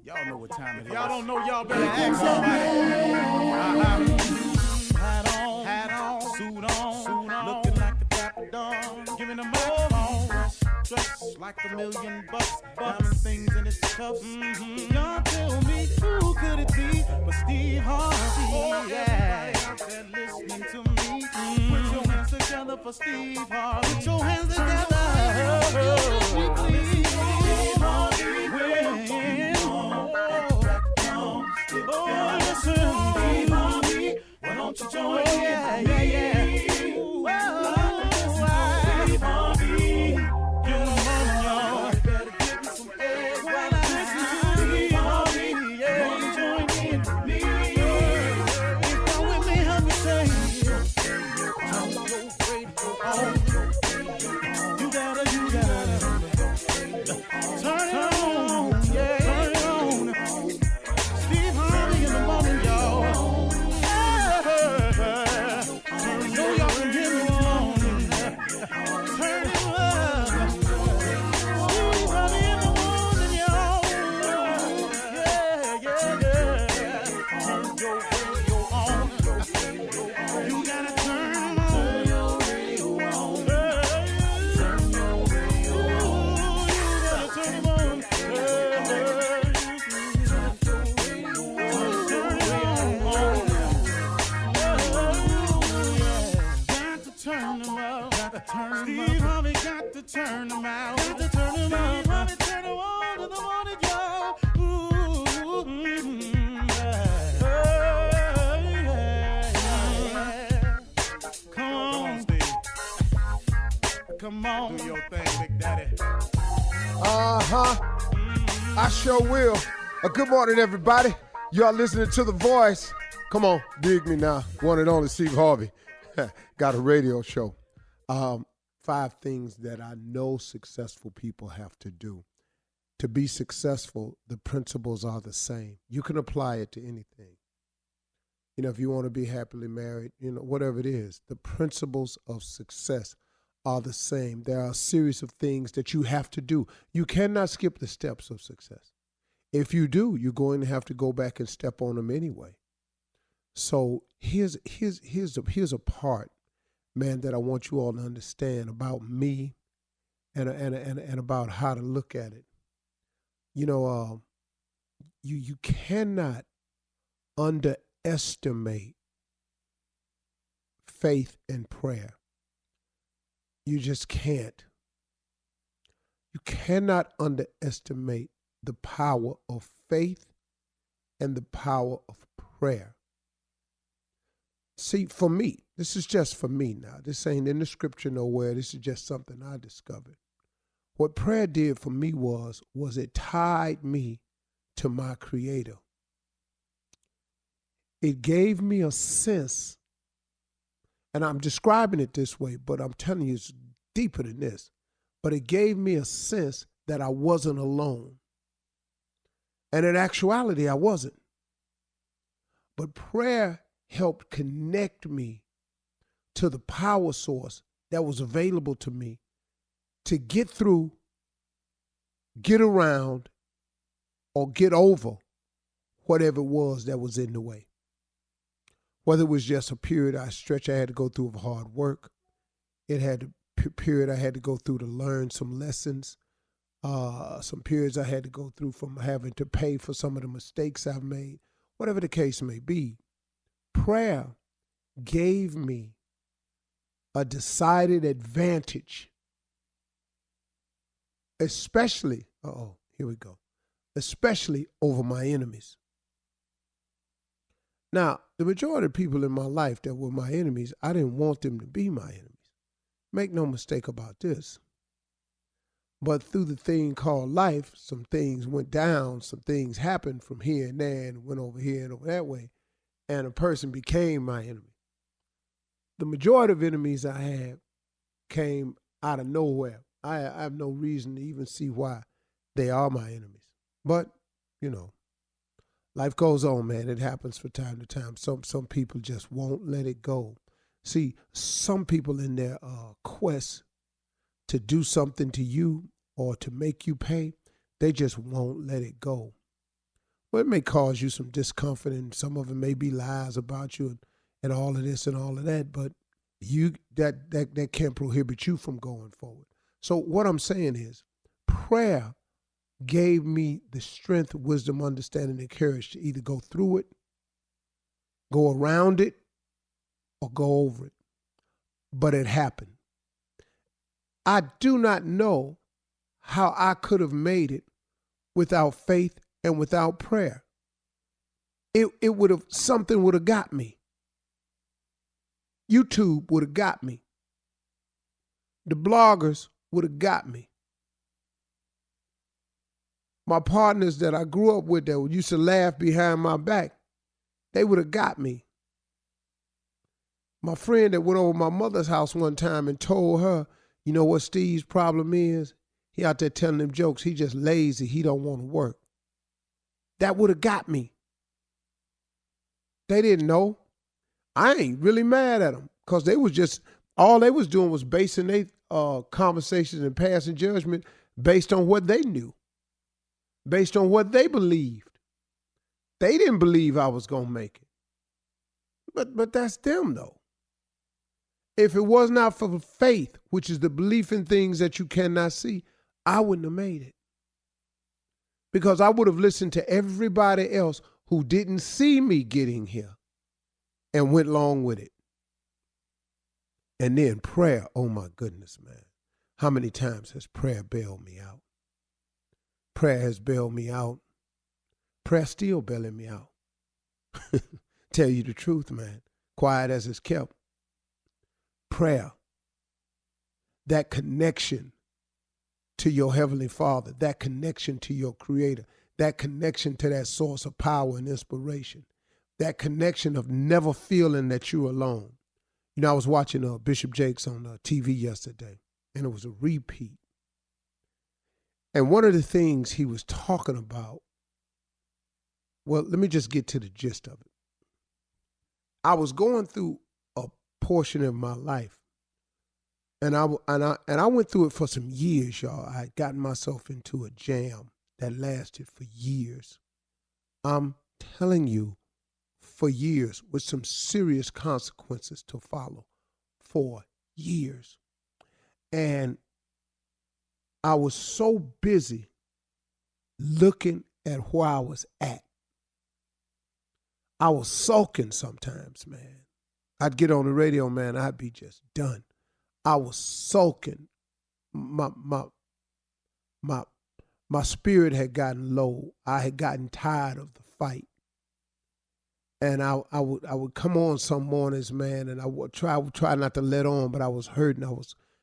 Y'all know what time it is. Y'all don't know, y'all better ask somebody. Hat on, suit on, looking like a dapper dog, giving them all dressed like $1,000,000, diamond things in its cuffs. Y'all tell me who could it be but Steve Harvey? Oh, yeah. Everybody out there listening to me, put your hands together for Steve Harvey. Put your hands together. Steve Harvey, oh, listen, Steve Harvey, why don't you join in? Yeah. Steve Harvey, you know, better give me some eggs while I listen to Steve Harvey. Yeah, you join in with me. If you're with me, help me say, turn your radio on. You gotta turn it on. Yeah, turn it on. Steve Harvey in the morning, y'all. So y'all can hear me on. Turn it up. Steve Harvey in the morning, y'all. Yeah. Turn your radio on. You gotta turn your radio on. Turn your radio on. You gotta turn it on. Steve Harvey got to turn them out. Got to turn them out. Steve Harvey turn them on in the morning, y'all. Yeah. Come on, Steve. Come on. Do your thing, Big Daddy. I sure will. Good morning, everybody. Y'all listening to The Voice. Come on, dig me now. One and only Steve Harvey. Got a radio show. 5 things that I know successful people have to do. To be successful, the principles are the same. You can apply it to anything. You know, if you want to be happily married, you know, whatever it is, the principles of success are the same. There are a series of things that you have to do. You cannot skip the steps of success. If you do, you're going to have to go back and step on them anyway. So here's a part, man, that I want you all to understand about me and about how to look at it. You know, you cannot underestimate faith and prayer. You just can't. You cannot underestimate the power of faith and the power of prayer. See, for me, this is just for me now. This ain't in the scripture nowhere. This is just something I discovered. What prayer did for me was it tied me to my Creator. It gave me a sense, and I'm describing it this way, but I'm telling you it's deeper than this. But it gave me a sense that I wasn't alone. And in actuality, I wasn't. But prayer helped connect me to the power source that was available to me to get through, get around, or get over whatever it was that was in the way. Whether it was just a period I had to go through of hard work, it had a period I had to go through to learn some lessons, some periods I had to go through from having to pay for some of the mistakes I've made, whatever the case may be. Prayer gave me a decided advantage, especially over my enemies. Now, the majority of people in my life that were my enemies, I didn't want them to be my enemies. Make no mistake about this. But through the thing called life, some things went down, some things happened from here and there and went over here and over that way, and a person became my enemy. The majority of enemies I had came out of nowhere. I have no reason to even see why they are my enemies. But, you know, life goes on, man. It happens from time to time. Some people just won't let it go. See, some people in their quest to do something to you or to make you pay, They just won't let it go. Well, it may cause you some discomfort, and some of it may be lies about you and all of this and all of that, but that can't prohibit you from going forward. So what I'm saying is, prayer gave me the strength, wisdom, understanding, and courage to either go through it, go around it, or go over it. But it happened. I do not know how I could have made it without faith and without prayer. It would have, something would have got me. YouTube would have got me. The bloggers would have got me. My partners that I grew up with that used to laugh behind my back, they would have got me. My friend that went over my mother's house one time and told her, you know what Steve's problem is? He out there telling them jokes. He just lazy. He don't want to work. That would have got me. They didn't know. I ain't really mad at them because they was just, all they was doing was basing their conversations and passing judgment based on what they knew, based on what they believed. They didn't believe I was going to make it. But that's them, though. If it was not for faith, which is the belief in things that you cannot see, I wouldn't have made it. Because I would have listened to everybody else who didn't see me getting here and went along with it. And then prayer, oh my goodness, man. How many times has prayer bailed me out? Prayer has bailed me out. Prayer still bailing me out. Tell you the truth, man. Quiet as it's kept. Prayer, that connection to your Heavenly Father, that connection to your Creator, that connection to that source of power and inspiration, that connection of never feeling that you're alone. You know, I was watching Bishop Jakes on TV yesterday, and it was a repeat. And one of the things he was talking about, well, let me just get to the gist of it. I was going through a portion of my life, and I went through it for some years, y'all. I had gotten myself into a jam that lasted for years. I'm telling you, for years, with some serious consequences to follow, for years. And I was so busy looking at where I was at. I was sulking sometimes, man. I'd get on the radio, man, I'd be just done. I was sulking. My spirit had gotten low. I had gotten tired of the fight. And I would come on some mornings, man, and I would try not to let on, but I was hurting.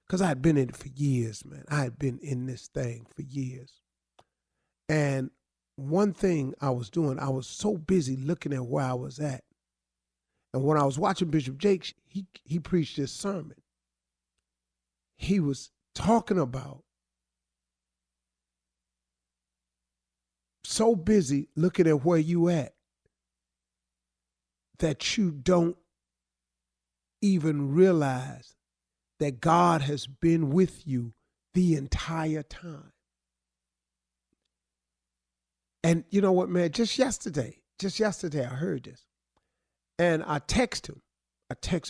Because I had been in it for years, man. I had been in this thing for years. And one thing I was doing, I was so busy looking at where I was at. And when I was watching Bishop Jakes, he preached this sermon. He was talking about so busy looking at where you at that you don't even realize that God has been with you the entire time. And you know what, man, just yesterday I heard this. And I text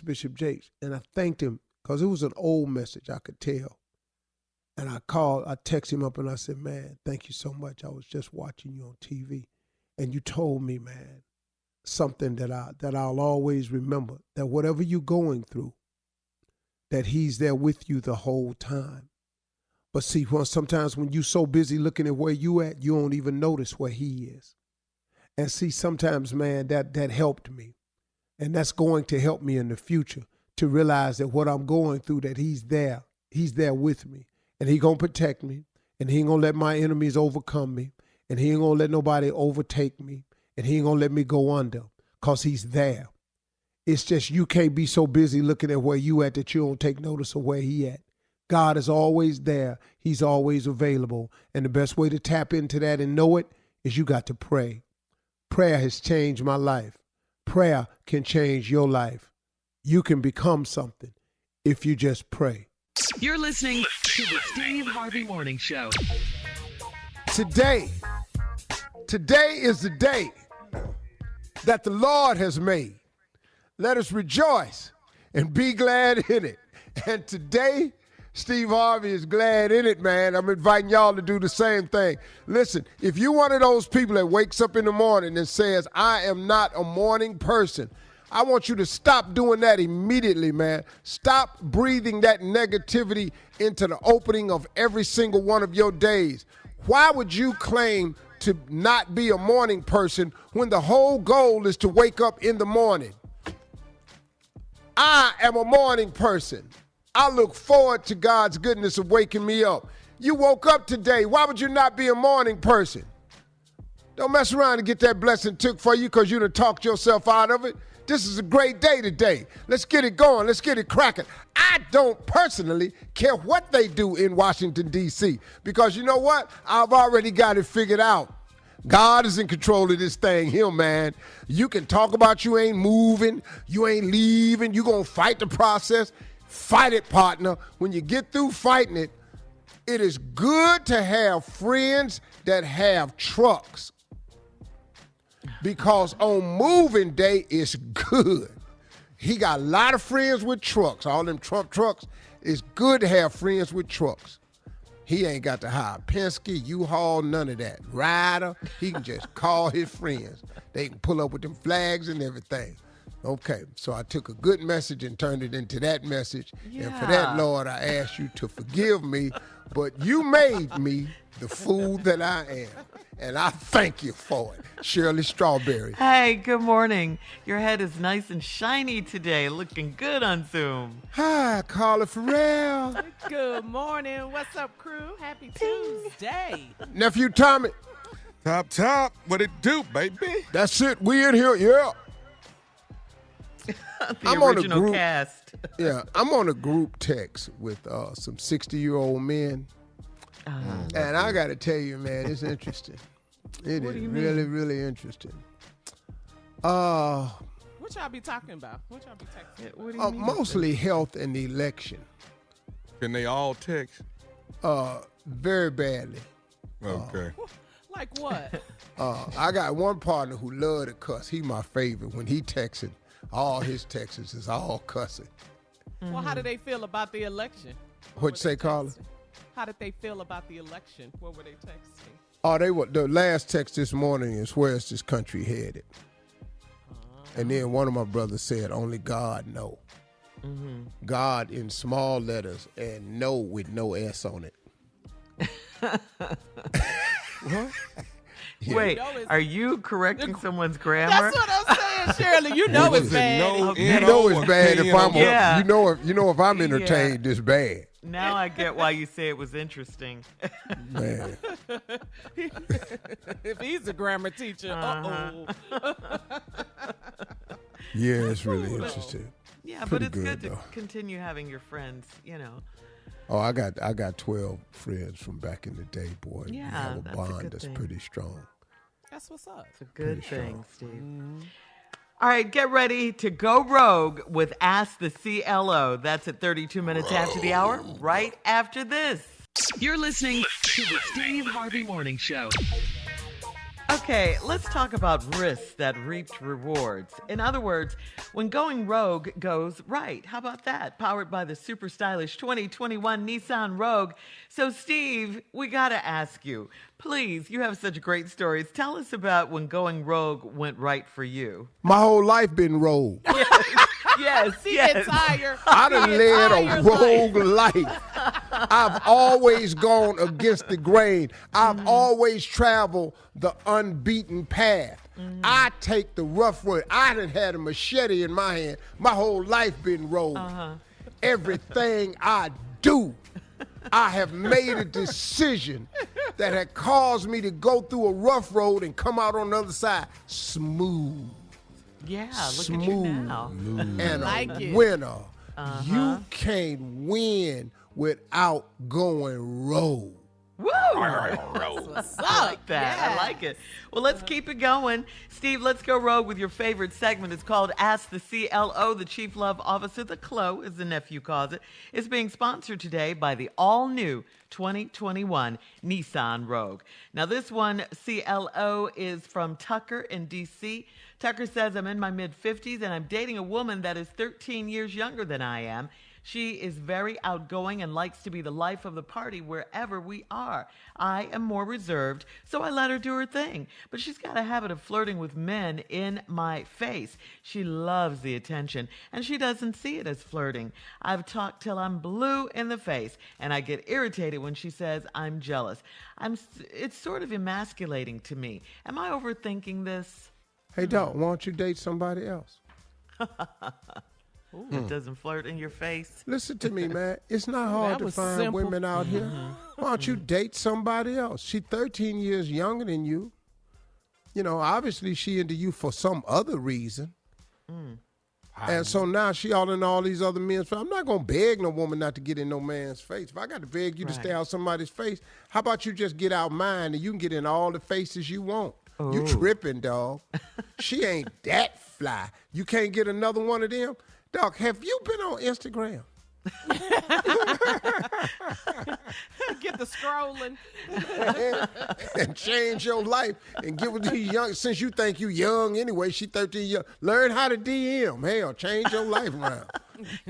Bishop Jakes, and I thanked him because it was an old message, I could tell. And I texted him up and I said, man, thank you so much. I was just watching you on TV. And you told me, man, something that I'll always remember, that whatever you're going through, that he's there with you the whole time. But see, sometimes when you're so busy looking at where you at, you don't even notice where he is. And see, sometimes, man, that helped me. And that's going to help me in the future to realize that what I'm going through, that he's there with me. And he gonna protect me. And he ain't gonna let my enemies overcome me. And he ain't gonna let nobody overtake me. And he ain't gonna let me go under, because he's there. It's just you can't be so busy looking at where you at that you don't take notice of where he at. God is always there. He's always available. And the best way to tap into that and know it is you got to pray. Prayer has changed my life. Prayer can change your life. You can become something if you just pray. You're listening to the Steve Harvey Morning Show. Today is the day that the Lord has made. Let us rejoice and be glad in it. And today, Steve Harvey is glad in it, man. I'm inviting y'all to do the same thing. Listen, if you're one of those people that wakes up in the morning and says, I am not a morning person, I want you to stop doing that immediately, man. Stop breathing that negativity into the opening of every single one of your days. Why would you claim to not be a morning person when the whole goal is to wake up in the morning? I am a morning person. I look forward to God's goodness of waking me up. You woke up today. Why would you not be a morning person? Don't mess around and get that blessing took for you because you done talked yourself out of it. This is a great day today. Let's get it going. Let's get it cracking. I don't personally care what they do in Washington, D.C. because you know what? I've already got it figured out. God is in control of this thing here, man. You can talk about you ain't moving, you ain't leaving, you going to fight the process. Fight it, partner. When you get through fighting it, it is good to have friends that have trucks. Because on moving day, it's good. He got a lot of friends with trucks. All them Trump trucks. It's good to have friends with trucks. He ain't got to hire Penske, U-Haul, none of that. Ryder, he can just call his friends. They can pull up with them flags and everything. Okay, so I took a good message and turned it into that message. Yeah. And for that, Lord, I ask you to forgive me. But you made me the fool that I am. And I thank you for it. Shirley Strawberry. Hey, good morning. Your head is nice and shiny today. Looking good on Zoom. Hi, Carla Farrell. Good morning. What's up, crew? Happy Tuesday. Nephew Tommy. Top. What it do, baby? That's it. We in here, yeah. I'm original on a group cast. Yeah, I'm on a group text with some 60-year-old men. And I got to tell you, man, it's interesting. It is really, really interesting. What y'all be talking about? What y'all be texting? What do you mean? Mostly health and election. Can they all text? Very badly. Okay. Like what? I got one partner who loved to cuss. He my favorite. When he texted, all his texts is all cussing. Mm-hmm. Well, how do they feel about the election? What'd you say, Carla? How did they feel about the election? What were they texting? Oh, the last text this morning is, where's this country headed? And then one of my brothers said, only God know. Mm-hmm. God in small letters and no with no S on it. What? Yeah. Wait, are you correcting someone's grammar? That's what I'm saying, Shirley. You know it's bad. You know it's bad if I'm you know if I'm entertained this bad. Now I get why you say it was interesting. Man. If he's a grammar teacher, Yeah, it's really interesting. Yeah, but it's good to continue having your friends, you know. Oh, I got 12 friends from back in the day, boy. Yeah, we have a bond that's thing. pretty strong. That's what's up. It's a good thing, Steve. Mm-hmm. All right, get ready to go rogue with Ask the CLO. That's at 32 minutes after the hour, right after this. You're listening to the Steve Harvey Morning Show. Okay, let's talk about risks that reaped rewards. In other words, when going rogue goes right. How about that? Powered by the super stylish 2021 Nissan Rogue. So, Steve, we got to ask you, please, you have such great stories. Tell us about when going rogue went right for you. My whole life been rogue. Yes. I done led a rogue life. I've always gone against the grain. I've always traveled the unbeaten path. I take the rough road. I done had a machete in my hand. My whole life been rogue. Everything I do, I have made a decision that had caused me to go through a rough road and come out on the other side smooth. Yeah, look at you now. And a winner. You can't win without going rogue. Woo! What's up? I like that. Yeah. I like it. Well, let's keep it going. Steve, let's go rogue with your favorite segment. It's called Ask the CLO, the Chief Love Officer, the CLO, as the nephew calls it. It's being sponsored today by the all-new 2021 Nissan Rogue. Now, this one, CLO, is from Tucker in D.C. Tucker says, I'm in my mid-50s and I'm dating a woman that is 13 years younger than I am. She is very outgoing and likes to be the life of the party wherever we are. I am more reserved, so I let her do her thing. But she's got a habit of flirting with men in my face. She loves the attention, and she doesn't see it as flirting. I've talked till I'm blue in the face, and I get irritated when she says I'm jealous. It's sort of emasculating to me. Am I overthinking this? Hey, dog, why don't you date somebody else? Ooh, it doesn't flirt in your face. Listen to me, man. It's not hard to find simple. women out here. Why don't you date somebody else? She's 13 years younger than you. You know, obviously she into you for some other reason. And so now she all in all these other men's face. I'm not going to beg no woman not to get in no man's face. If I got to beg you to stay out somebody's face, how about you just get out mine and you can get in all the faces you want? Oh. You tripping, dog. She ain't that fly. You can't get another one of them? Doc, have you been on Instagram? Get the scrolling. And change your life and get with these young, since you think you young anyway, she 13 years. Learn how to DM. Hell, change your life around.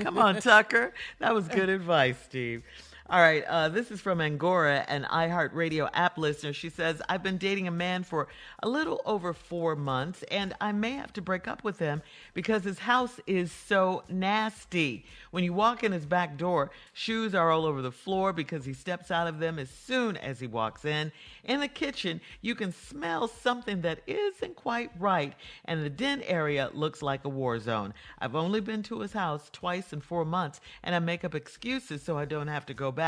Come on, Tucker. That was good advice, Steve. All right, this is from Angora, an iHeartRadio app listener. She says, I've been dating a man for a little over 4 months, and I may have to break up with him because his house is so nasty. When you walk in his back door, shoes are all over the floor because he steps out of them as soon as he walks in. In the kitchen, you can smell something that isn't quite right, and the den area looks like a war zone. I've only been to his house twice in 4 months, and I make up excuses so I don't have to go back.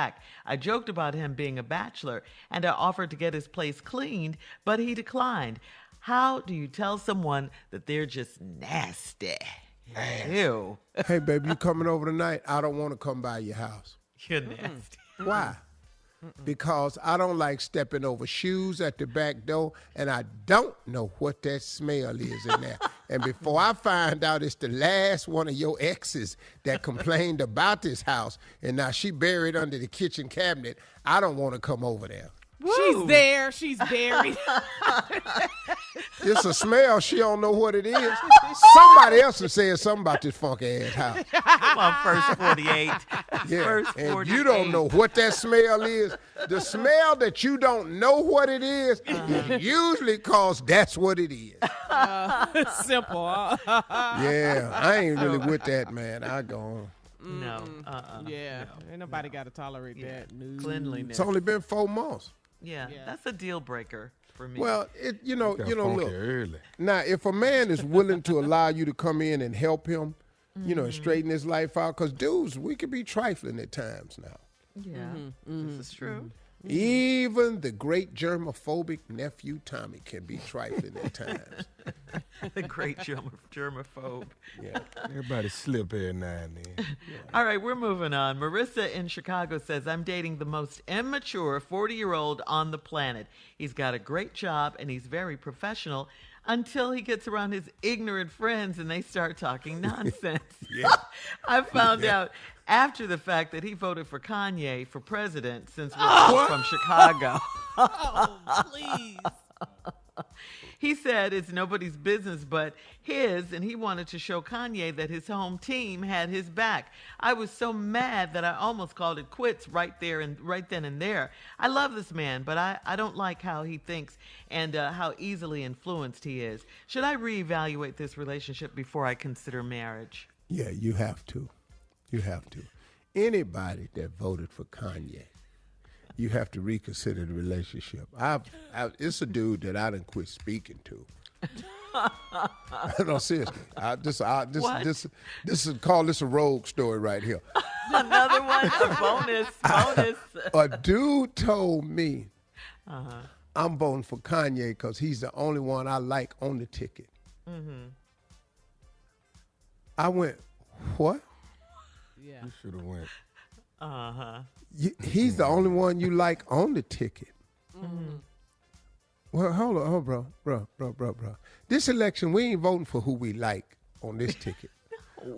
I joked about him being a bachelor, and I offered to get his place cleaned, but he declined. How do you tell someone that they're just nasty? Ew. Hey, baby, you coming over tonight? I don't want to come by your house. You're nasty. Why? Because I don't like stepping over shoes at the back door, and I don't know what that smell is in there. And before I find out it's the last one of your exes that complained about this house, and now she buried under the kitchen cabinet, I don't want to come over there. Woo. She's there. She's buried. It's a smell. She don't know what it is. Somebody else has said something about this funky ass house. Come on, first 48. Yeah, First and 48. you don't know what that smell is. The smell that you don't know what it is usually cause that's what it is. Simple. Huh? Yeah, I ain't really with that, man. I go on. No. Yeah. No. Ain't nobody got to tolerate that. No. Cleanliness. It's only been 4 months. Yeah, that's a deal breaker for me. Well, you know, Got look. funky early. Now, if a man is willing to allow you to come in and help him, you know, and straighten his life out, because dudes, we can be trifling at times now. yeah, this is true. Even the great germophobic nephew Tommy can be trifling at times. The great germaphobe. Yeah. Everybody slip every now and then. All right, we're moving on. Marissa in Chicago says, I'm dating the most immature 40-year-old on the planet. He's got a great job and he's very professional until he gets around his ignorant friends and they start talking nonsense. I found out after the fact that he voted for Kanye for president since we're both from Chicago. Oh, please. He said it's nobody's business but his, and he wanted to show Kanye that his home team had his back. I was so mad that I almost called it quits right then and there. I love this man, but I don't like how he thinks and how easily influenced he is. Should I reevaluate this relationship before I consider marriage? Yeah, you have to. You have to. Anybody that voted for Kanye, you have to reconsider the relationship. It's a dude that I done quit speaking to. No, seriously. This is call this a rogue story right here. Another one, a bonus. A dude told me I'm voting for Kanye because he's the only one I like on the ticket. Mm-hmm. I went, what? Yeah. You should have went. Uh-huh. He's the only one you like on the ticket. Mm-hmm. Well, hold on, bro. This election, we ain't voting for who we like on this ticket.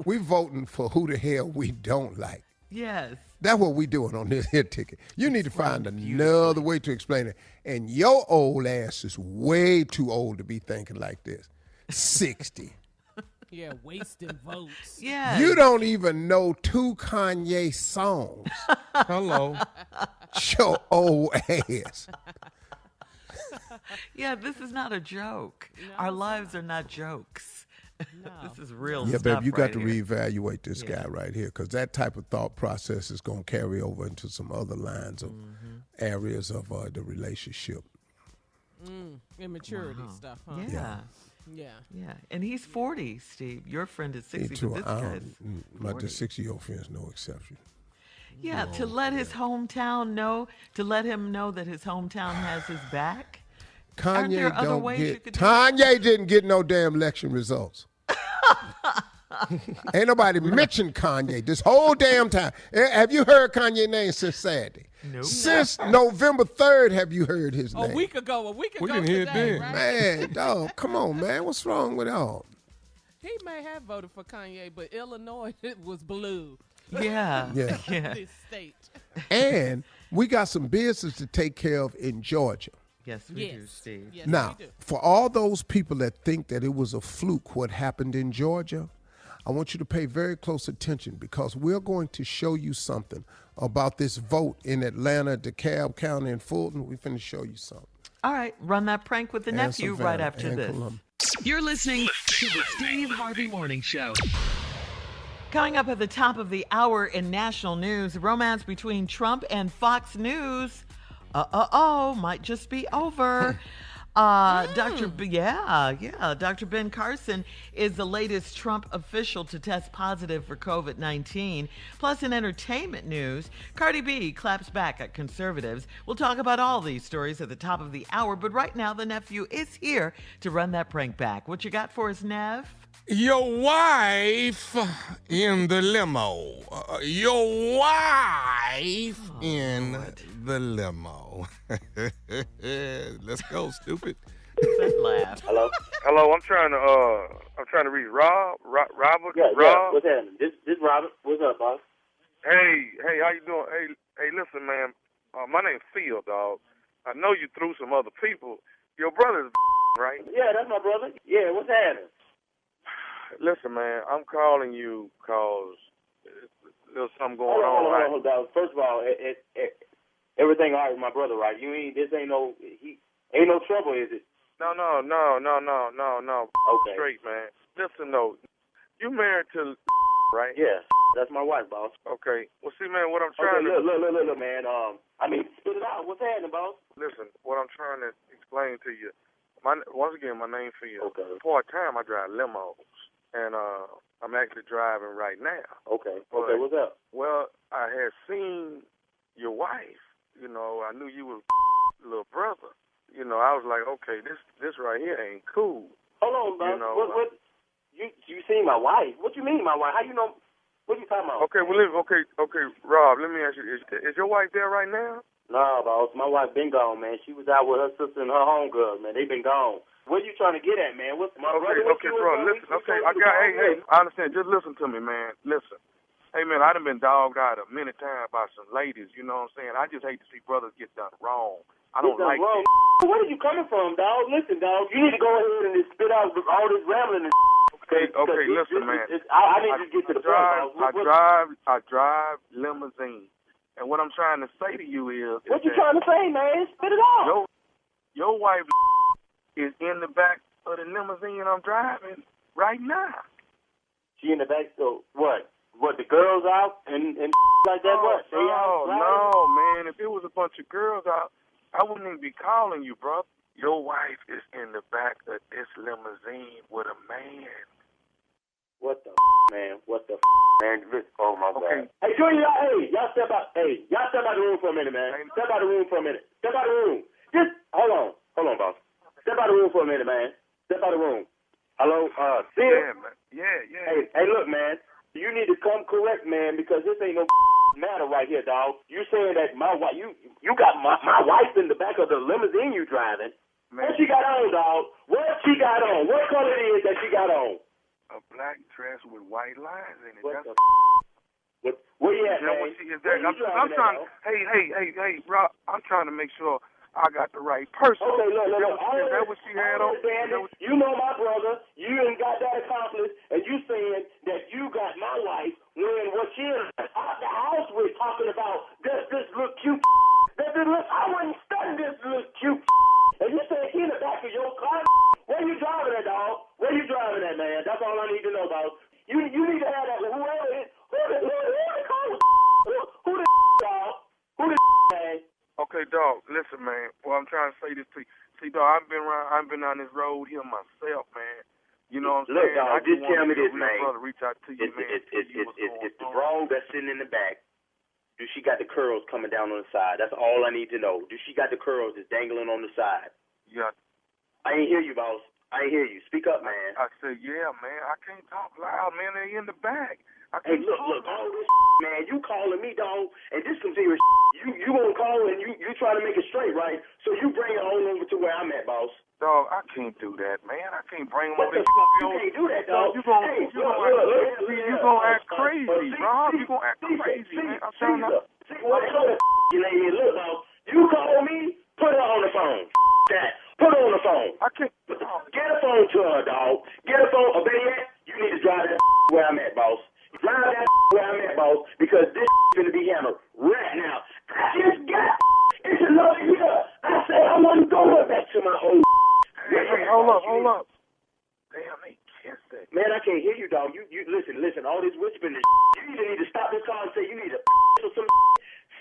We voting for who the hell we don't like. Yes. That's what we doing on this here ticket. You need to find another way to explain it. And your old ass is way too old to be thinking like this. 60. Yeah, wasting votes. Yeah. You don't even know 2 Kanye songs. Hello. Your old ass. Yeah, this is not a joke. Our lives are not jokes. No. This is real Yeah, stuff. babe, you right got to here. reevaluate this guy right here, because that type of thought process is going to carry over into some other lines of areas of the relationship. Immaturity stuff, huh? Yeah. Yeah. Yeah. And he's 40, Steve. Your friend is 60. Me too. But this guy's My 40. 60-year-old friend is no exception. Yeah, to let his hometown know, to let him know that his hometown has his back. Aren't there Kanye other don't ways you get. could do Kanye didn't get no damn election results. Ain't nobody mentioned Kanye this whole damn time. Have you heard Kanye's name since Saturday? Nope. Since November 3rd, have you heard his name? A week ago We today, didn't hear it then. right? Man, dog, come on, man. What's wrong with y'all? He may have voted for Kanye, but Illinois it was blue. Yeah. Yeah. Yeah. This state. And we got some business to take care of in Georgia. Yes, we do, Yes. Steve. Yes, Now, we do. for all those people that think that it was a fluke what happened in Georgia, I want you to pay very close attention, because we're going to show you something about this vote in Atlanta, DeKalb County, and Fulton. We're finna show you something. All right, run that prank with the And nephew Savannah right after and this. Columbia. You're listening to the Steve Harvey Morning Show. Coming up at the top of the hour in national news, romance between Trump and Fox News. Might just be over. Dr. Ben Carson is the latest Trump official to test positive for COVID-19. Plus, in entertainment news, Cardi B claps back at conservatives. We'll talk about all these stories at the top of the hour, but right now the nephew is here to run that prank back. What you got for us, Nev? Your wife in the limo. Your wife in the limo. Let's go, stupid. That laugh. Hello, I'm trying to reach Robert. Yeah, Rob. what's happening? This Robert. What's up, boss? Hey, how you doing? Hey, listen, man. My name's Phil, dog. I know you through some other people. Your brother's right? Yeah, that's my brother. Yeah, what's happening? Listen, man, I'm calling you because there's something going on. Hold on, dog. First of all, everything all right with my brother, right? This ain't no trouble, is it? No. Okay. Straight, man. Listen, though, you married to right? Yeah, that's my wife, boss. Okay. Well, see, man, what I'm trying Okay, to look, man. Spit it out. What's happening, boss? listen. What I'm trying to explain to you. Once again, my name's Phil. Okay. Part-time, I drive limos. And I'm actually driving right now. Okay. But, Okay, what's up? Well, I had seen your wife. You know, I knew you was little brother. You know, I was like, okay, this right here ain't cool. Hold on, boss. You know, what? You seen my wife? What you mean, my wife? How you know? What you talking about? Okay, well, okay, Rob, let me ask you, is your wife there right now? Nah, boss. My wife been gone, man. She was out with her sister and her homegirl, man. They been gone. What are you trying to get at, man? What's my brother? Okay, bro. Listen. Okay, hey, I understand. Just listen to me, man. Listen. Hey, man, I done been dogged out a many times by some ladies. You know what I'm saying? I just hate to see brothers get done wrong. I don't like wrong. it. Where are you coming from, dog? Listen, dog. You need to go ahead and just spit out all this rambling. Okay, listen, man. I need to get to the point, dog. I drive limousine, and what I'm trying to say to you is, What you trying to say, man? Spit it out. Your wife is in the back of the limousine I'm driving right now. She in the back, so what? What, the girls out and like that? What? They out driving? No, man. If it was a bunch of girls out, I wouldn't even be calling you, bro. Your wife is in the back of this limousine with a man. What the man? What the man? Oh my Okay. God! Hey, Junior, y'all step out. Hey, y'all step out the room for a minute, man. Step out the room for a minute. Step out the room. Just hold on, boss. Step out the room for a minute, man. Step out the room. Hello, Sid. Yeah, man. Yeah. Hey, look, man. You need to come correct, man, because this ain't no matter right here, dog. You saying that my wife, you got my wife in the back of the limousine you driving. Man. What she got on, dog? What she got on? What color it is that she got on? A black dress with white lines in it. What That's the where you at, is that man? what she is that? I'm trying. Hey, Rob. I'm trying to make sure I got the right person. Okay, look. Is that what she had on? You know my brother. You ain't got that accomplished, and you saying that you got my wife when what she is out the house we're talking about. Does this look cute? Does it look? I wouldn't study this look cute. And you say he in the back of your car. Where you driving at, dog? Where you driving at, man? That's all I need to know about. You need to have that. Whoever it is, who the dog? Who the man? Okay, dog. Listen, man. Well, I'm trying to say this to you. See, dog, I've been on this road here myself, man. You know what I'm saying? Look, dog, just tell me this, man. Brother, reach out to you, man. It's the broad that's sitting in the back. Do she got the curls coming down on the side? That's all I need to know. Do she got the curls that's dangling on the side? Yeah. I ain't hear you, boss. I ain't hear you. Speak up, man. I said, yeah, man. I can't talk loud, man. They in the back. Hey, look, all this man, you calling me, dog, and this some serious you gonna call and you try to make it straight, right? So you bring it on over to where I'm at, boss. Dog, I can't do that, man. I can't bring them over there. You can't do that, dog. You gonna act crazy, Rob. You gonna act crazy, man. I'm trying to. See, what you lady, look, dog. You call me, put her on the phone. That. Put her on the phone. I can't. Get a phone to her, dog. Get a phone. Or better yet, you need to drive that where I'm at, boss. Drive that where I'm at, boss, because this is gonna be hammered right now. I just got it's another year. I said I wasn't going back to my old. Hey, hold up. Damn, they kissed it. Man, I can't hear you, dog. You listen. All this whispering. You either need to stop this car and say you need to or some.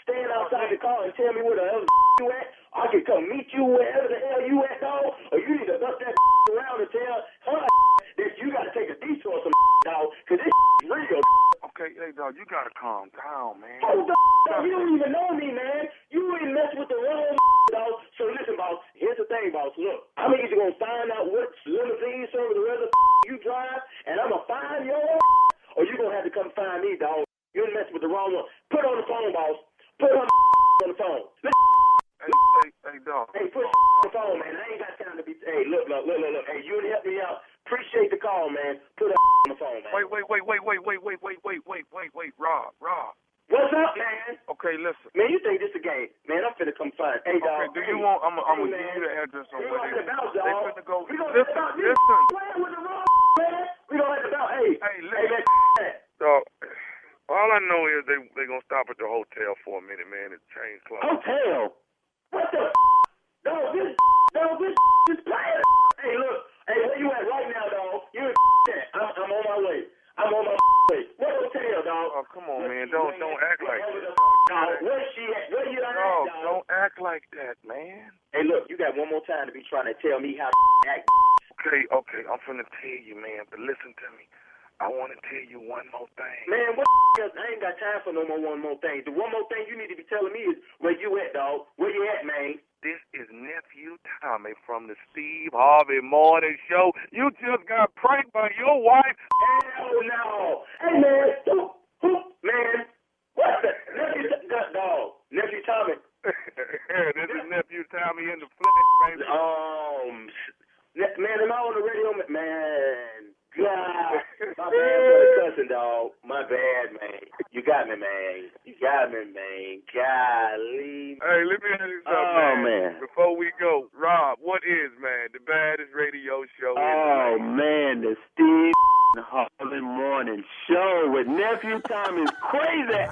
Stand outside the car and tell me where the hell you at. I can come meet you wherever the hell you at, dog. Or you need to bust that around and tell her that you got to take a detour some dog, because this is real. Okay, hey, dog, you got to calm down, man. Hold the dog. You don't even know me, man. You ain't messing with the wrong dog. So listen, boss. Here's the thing, boss. Look, I'm either going to find out what limousine service the other you drive, and I'm going to find your or you going to have to come find me, dog. You ain't messing with the wrong one. Put her on the phone, boss. Put her on the phone. Hey, dog. Hey, put on the phone, man. I ain't got time to be. Hey, look. Hey, you would help me out. Appreciate the call, man. Put her on the phone, man. Wait, Rob. What's up, man? Okay, listen. Man, you think this a game? Man, I'm finna come find. Hey, dog. Okay, do you want? I'm gonna give you the address on where they finna go. Listen. Listen. With the wrong, man. We don't have to about. Hey, listen. man. Dog. All I know is they gonna stop at the hotel for a minute, man, and change clothes. Hotel? What the? Dog, this is playing. Hey, look. Hey, where you at right now, dog? You in I'm on my way. What hotel, dog? Oh, come on, man. Don't act like that. Dog, where's she at? Where you at, dog? Don't act like that, man. Hey, look, you got one more time to be trying to tell me how to act. Okay. I'm finna tell you, man, but listen to me. I want to tell you one more thing. Man, what else? I ain't got time for no more one more thing. The one more thing you need to be telling me is where you at, dog. Where you at, man? This is Nephew Tommy from the Steve Harvey Morning Show. You just got pranked by your wife. Hell no. Hey, man. Who? Man. What the? Nephew Tommy. This is Nephew Tommy in the flesh, baby. Man, am I on the radio? Man. God, my bad for the cussing, dog. My bad, man. You got me, man. Golly. Hey, let me ask you something, man. Before we go, Rob, what is, man, the baddest radio show in the man, the Steve Harvey Morning Show with Nephew Tommy's crazy.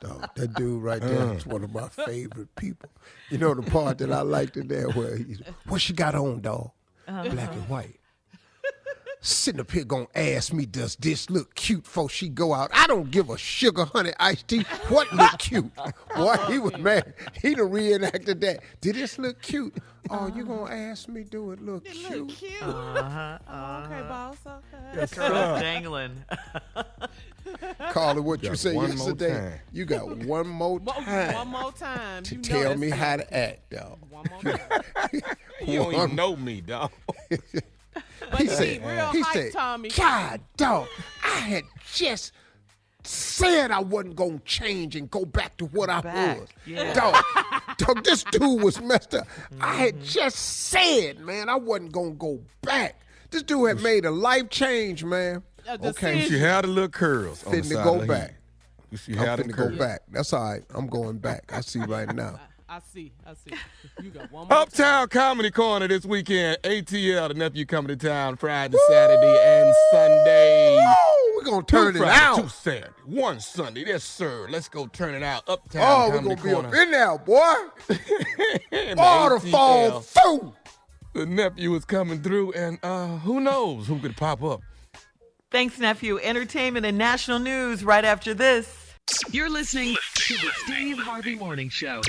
Dog, that dude right there is one of my favorite people. You know the part that I liked in there where what she got on, dog? Black and white. Sitting up here gonna ask me, does this look cute before she go out? I don't give a sugar honey iced tea. What look cute? Boy, he was mad. He done reenacted that. Did this look cute? Oh, you gonna ask me, do it look cute? Okay, boss. Okay. The curls dangling. Call it what you said yesterday. You got one more time. One more time. To tell me how to act, dog. One more time. You don't even know me, dog. But he said, Tommy. God, dog, I had just said I wasn't going to change and go back to what I was. Yeah. Dog, this dude was messed up. I had just said, man, I wasn't going to go back. This dude had made a life change, man. Okay. She had a little curls. Fitting to go back. She had I'm finna go back. That's all right. I'm going back. I see right now. I see. You got one more Uptown Comedy Corner this weekend. ATL, the nephew, coming to town Friday, Saturday, and Sunday. Oh, we're going to turn it out. 2 Saturday, 1 Sunday. Yes, sir. Let's go turn it out. Uptown we're Comedy going to be Corner. up in there, boy. All to fall through. The nephew is coming through, and who knows who could pop up. Thanks, nephew. Entertainment and national news right after this. You're listening to the Steve Harvey Morning Show.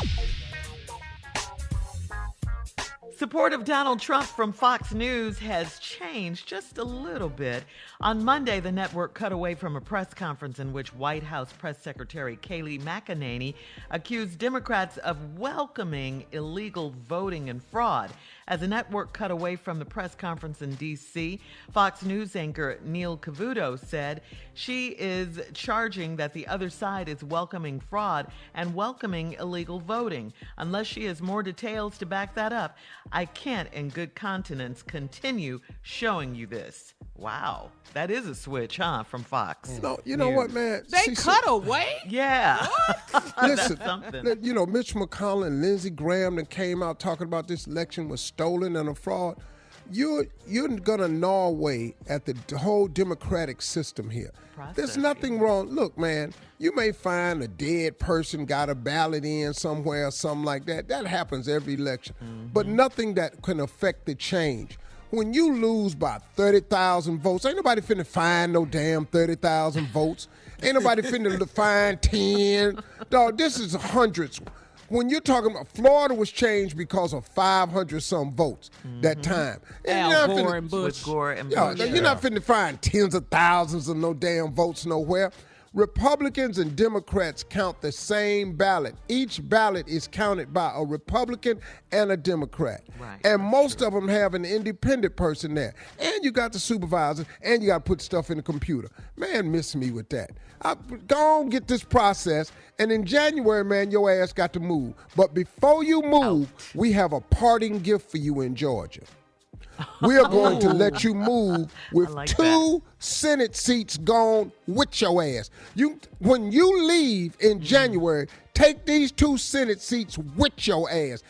Support of Donald Trump from Fox News has changed just a little bit. On Monday, the network cut away from a press conference in which White House Press Secretary Kayleigh McEnany accused Democrats of welcoming illegal voting and fraud. As the network cut away from the press conference in D.C., Fox News anchor Neil Cavuto said she is charging that the other side is welcoming fraud and welcoming illegal voting. Unless she has more details to back that up, I can't in good conscience continue showing you this. Wow, that is a switch, huh, from Fox. No, you know what, man? They cut away? Yeah. Listen, That's something. you know, Mitch McConnell and Lindsey Graham that came out talking about this election was stolen and a fraud. You're gonna gnaw away at the whole democratic system here. There's nothing wrong. Look, man, you may find a dead person got a ballot in somewhere or something like that. That happens every election. But nothing that can affect the change. When you lose by 30,000 votes, ain't nobody finna find no damn 30,000 votes. Ain't nobody finna find 10. Dog, this is hundreds. When you're talking about Florida was changed because of 500-some votes that time. Al Gore and Bush. With Gore and Yo, Bush. you're not finna find tens of thousands of no damn votes nowhere. Republicans and Democrats count the same ballot. Each ballot is counted by a Republican and a Democrat. Right. And most of them have an independent person there. And you got the supervisor, and you got to put stuff in the computer. Man, miss me with that. Go on, get this process, and in January, man, your ass got to move. But before you move, we have a parting gift for you in Georgia. We are going to let you move with like 2 Senate seats gone with your ass. When you leave in January, take these 2 Senate seats with your ass.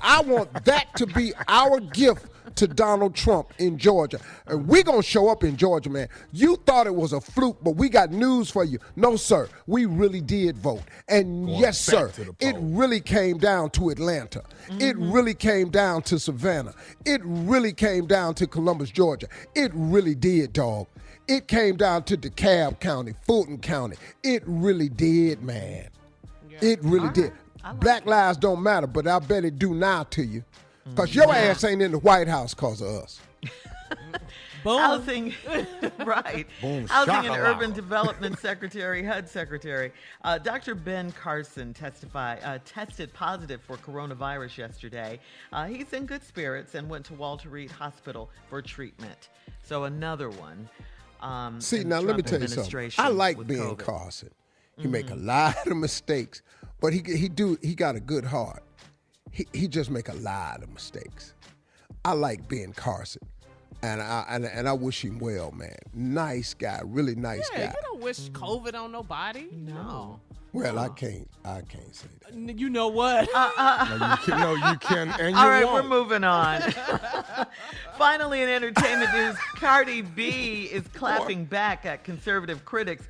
I want that to be our gift to Donald Trump in Georgia. And we're going to show up in Georgia, man. You thought it was a fluke, but we got news for you. No, sir, we really did vote. And yes, sir, it really came down to Atlanta. It really came down to Savannah. It really came down to Columbus, Georgia. It really did, dog. It came down to DeKalb County, Fulton County. It really did, man. Yeah. It really did. Black lives don't matter, but I bet it do now to you. Because your ass ain't in the White House because of us. Boom. Housing, right. Boom, Housing and shakalaka. Urban Development Secretary, HUD Secretary, Dr. Ben Carson tested positive for coronavirus yesterday. He's in good spirits and went to Walter Reed Hospital for treatment. So another one. See, now let me tell you something. I like Ben COVID. Carson. He make a lot of mistakes, but he got a good heart. He just make a lot of mistakes. I like Ben Carson, and I wish him well, man. Nice guy, really nice guy. You don't wish COVID on nobody. No. Well, I can't say that. You know what? No, you can, and you All right, won't. we're moving on. Finally, in entertainment news, Cardi B is clapping back at conservative critics.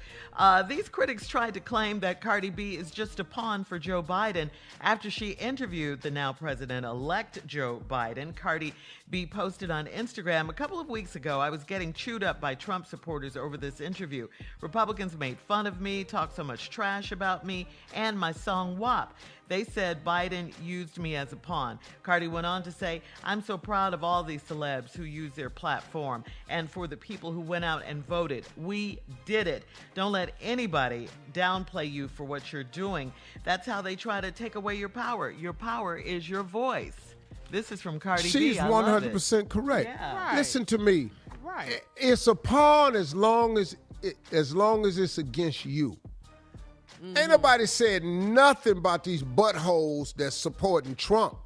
These critics tried to claim that Cardi B is just a pawn for Joe Biden after she interviewed the now president-elect Joe Biden. Cardi B posted on Instagram a couple of weeks ago, "I was getting chewed up by Trump supporters over this interview. Republicans made fun of me, talked so much trash about me, and my song WAP. They said Biden used me as a pawn." Cardi went on to say, "I'm so proud of all these celebs who use their platform and for the people who went out and voted. We did it. Don't let anybody downplay you for what you're doing. That's how they try to take away your power. Your power is your voice." This is from Cardi B. She's I love it. 100% correct. Yeah. Right. Listen to me. Right. It's a pawn as long as as long as it's against you. Ain't nobody said nothing about these buttholes that's supporting Trump.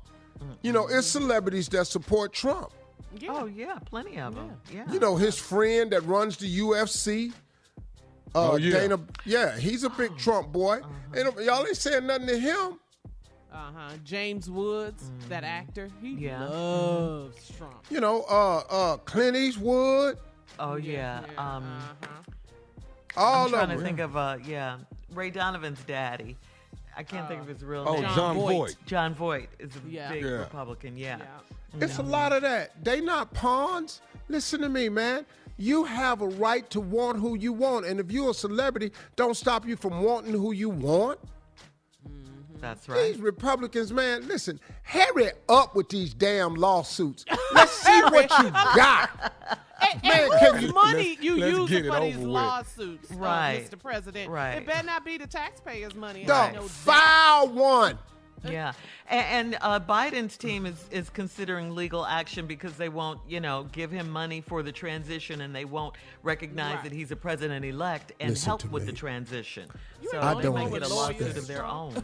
You know, it's celebrities that support Trump. Yeah. Oh, yeah, plenty of them. Yeah. You know, his friend that runs the UFC, Dana, he's a big Trump boy. Y'all ain't saying nothing to him. James Woods, that actor, he loves Trump. You know, Clint Eastwood. Oh, yeah. All I'm trying of to think of, Ray Donovan's daddy. I can't think of his real name. John Voight. John Voight is a big Republican, It's a lot of that. They not pawns. Listen to me, man. You have a right to want who you want. And if you're a celebrity, don't stop you from wanting who you want. That's right. These Republicans, man, listen, hurry up with these damn lawsuits. Let's see what you got. Man, whose money you using for these lawsuits, right, Mr. President? Right. It better not be the taxpayers' money. File one. Yeah, and Biden's team is considering legal action because they won't, give him money for the transition, and they won't recognize that he's a president-elect and help with the transition. So they might get a lawsuit of their own.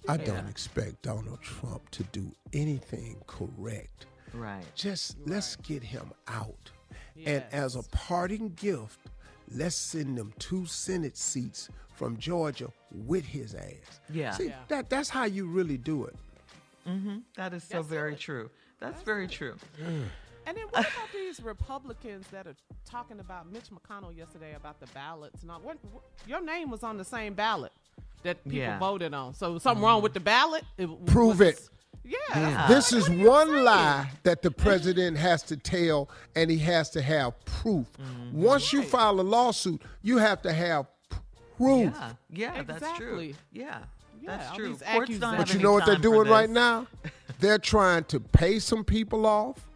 I don't expect Donald Trump to do anything correct. Right. Just let's get him out. Yes. And as a parting gift, let's send them 2 Senate seats from Georgia with his ass. Yeah. See, that's how you really do it. Mm-hmm. That is so very true. That's very true. And then what about these Republicans that are talking about Mitch McConnell yesterday about the ballots and all? Your name was on the same ballot that people voted on. So something wrong with the ballot? Prove it. Yeah. This is one lie that the president has to tell, and he has to have proof. Once you file a lawsuit, you have to have proof. Yeah, that's true. Yeah, that's true. But you know what they're doing right now? They're trying to pay some people off,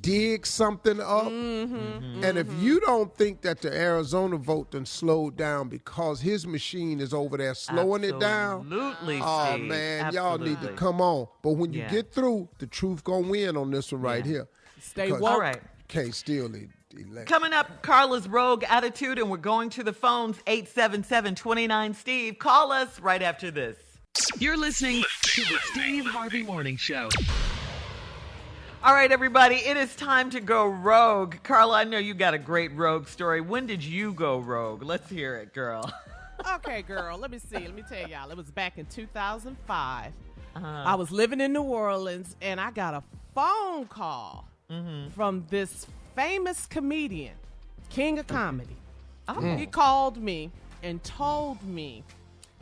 dig something up. And if you don't think that the Arizona vote done slowed down because his machine is over there slowing it down. Absolutely, oh, man, y'all need to come on. But when you get through, the truth gonna win on this one right here. Stay woke. All right. Can't steal the election. Coming up, Carla's Rogue Attitude, and we're going to the phones, 877-29-STEVE. Call us right after this. You're listening to the Steve Harvey Morning Show. All right, everybody, it is time to go rogue. Carla, I know you got a great rogue story. When did you go rogue? Let's hear it, girl. Okay, girl, let me see. Let me tell y'all. It was back in 2005. I was living in New Orleans, and I got a phone call from this famous comedian, King of Comedy. He called me and told me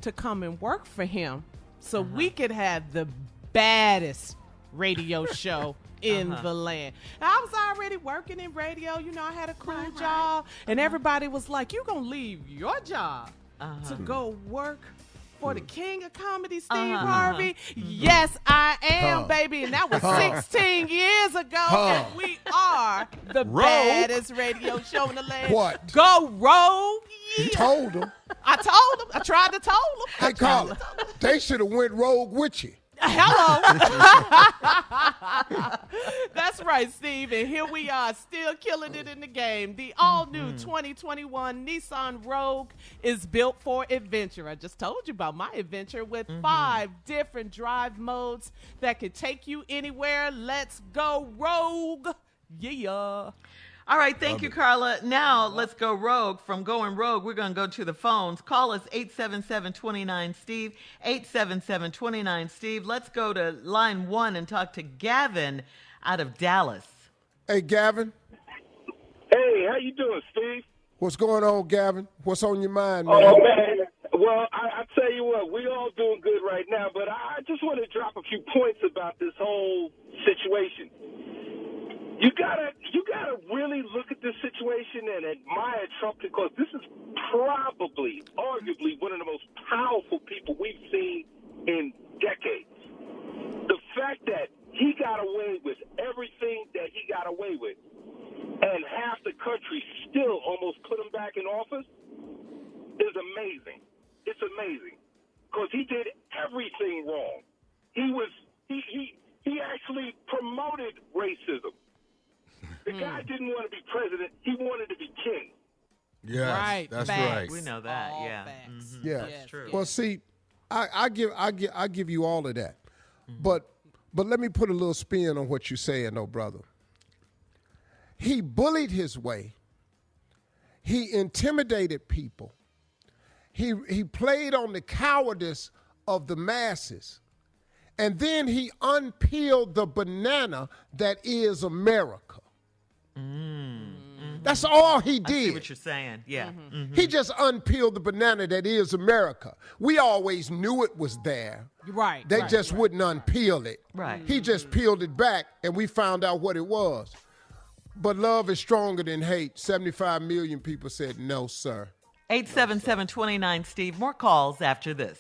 to come and work for him so we could have the baddest radio show in the land. I was already working in radio. I had a cool job. And everybody was like, you going to leave your job to go work for the King of Comedy, Steve Harvey? Yes, I am, baby. And that was 16 years ago. And we are the baddest radio show in the land. What? Go rogue. You told them. I told them. I tried to tell them. Hey, Carla, they should have went rogue with you. Hello. That's right, Steve. And here we are, still killing it in the game. The all-new 2021 Nissan Rogue is built for adventure. I just told you about my adventure with 5 different drive modes that could take you anywhere. Let's go rogue. Yeah. All right, thank you, Carla. Now, let's go rogue. From going rogue, we're going to go to the phones. Call us 877-29-STEVE, 877-29-STEVE. Let's go to line 1 and talk to Gavin out of Dallas. Hey, Gavin. Hey, how you doing, Steve? What's going on, Gavin? What's on your mind, man? Oh, man. Well, I tell you what, we all doing good right now, but I just want to drop a few points about this whole situation. You gotta really look at this situation and admire Trump, because this is probably, arguably, one of the most powerful people we've seen in decades. The fact that he got away with everything that he got away with, and half the country still almost put him back in office, is amazing. It's amazing, because he did everything wrong. He actually promoted racism. The guy didn't want to be president. He wanted to be king. Yes, Right. that's Facts. right. We know that. All Yeah. facts. Mhm. Yeah. Yes, true. Well, see, I give you all of that, but let me put a little spin on what you're saying, though, brother. He bullied his way. He intimidated people. He played on the cowardice of the masses, and then he unpeeled the banana that is America. That's all he did. I see what you're saying. Yeah. He just unpeeled the banana that is America. We always knew it was there. Right. They right, just right. wouldn't unpeel it. Right. He just peeled it back, and we found out what it was. But love is stronger than hate. 75 million people said no, sir. 877-29 Steve. More calls after this.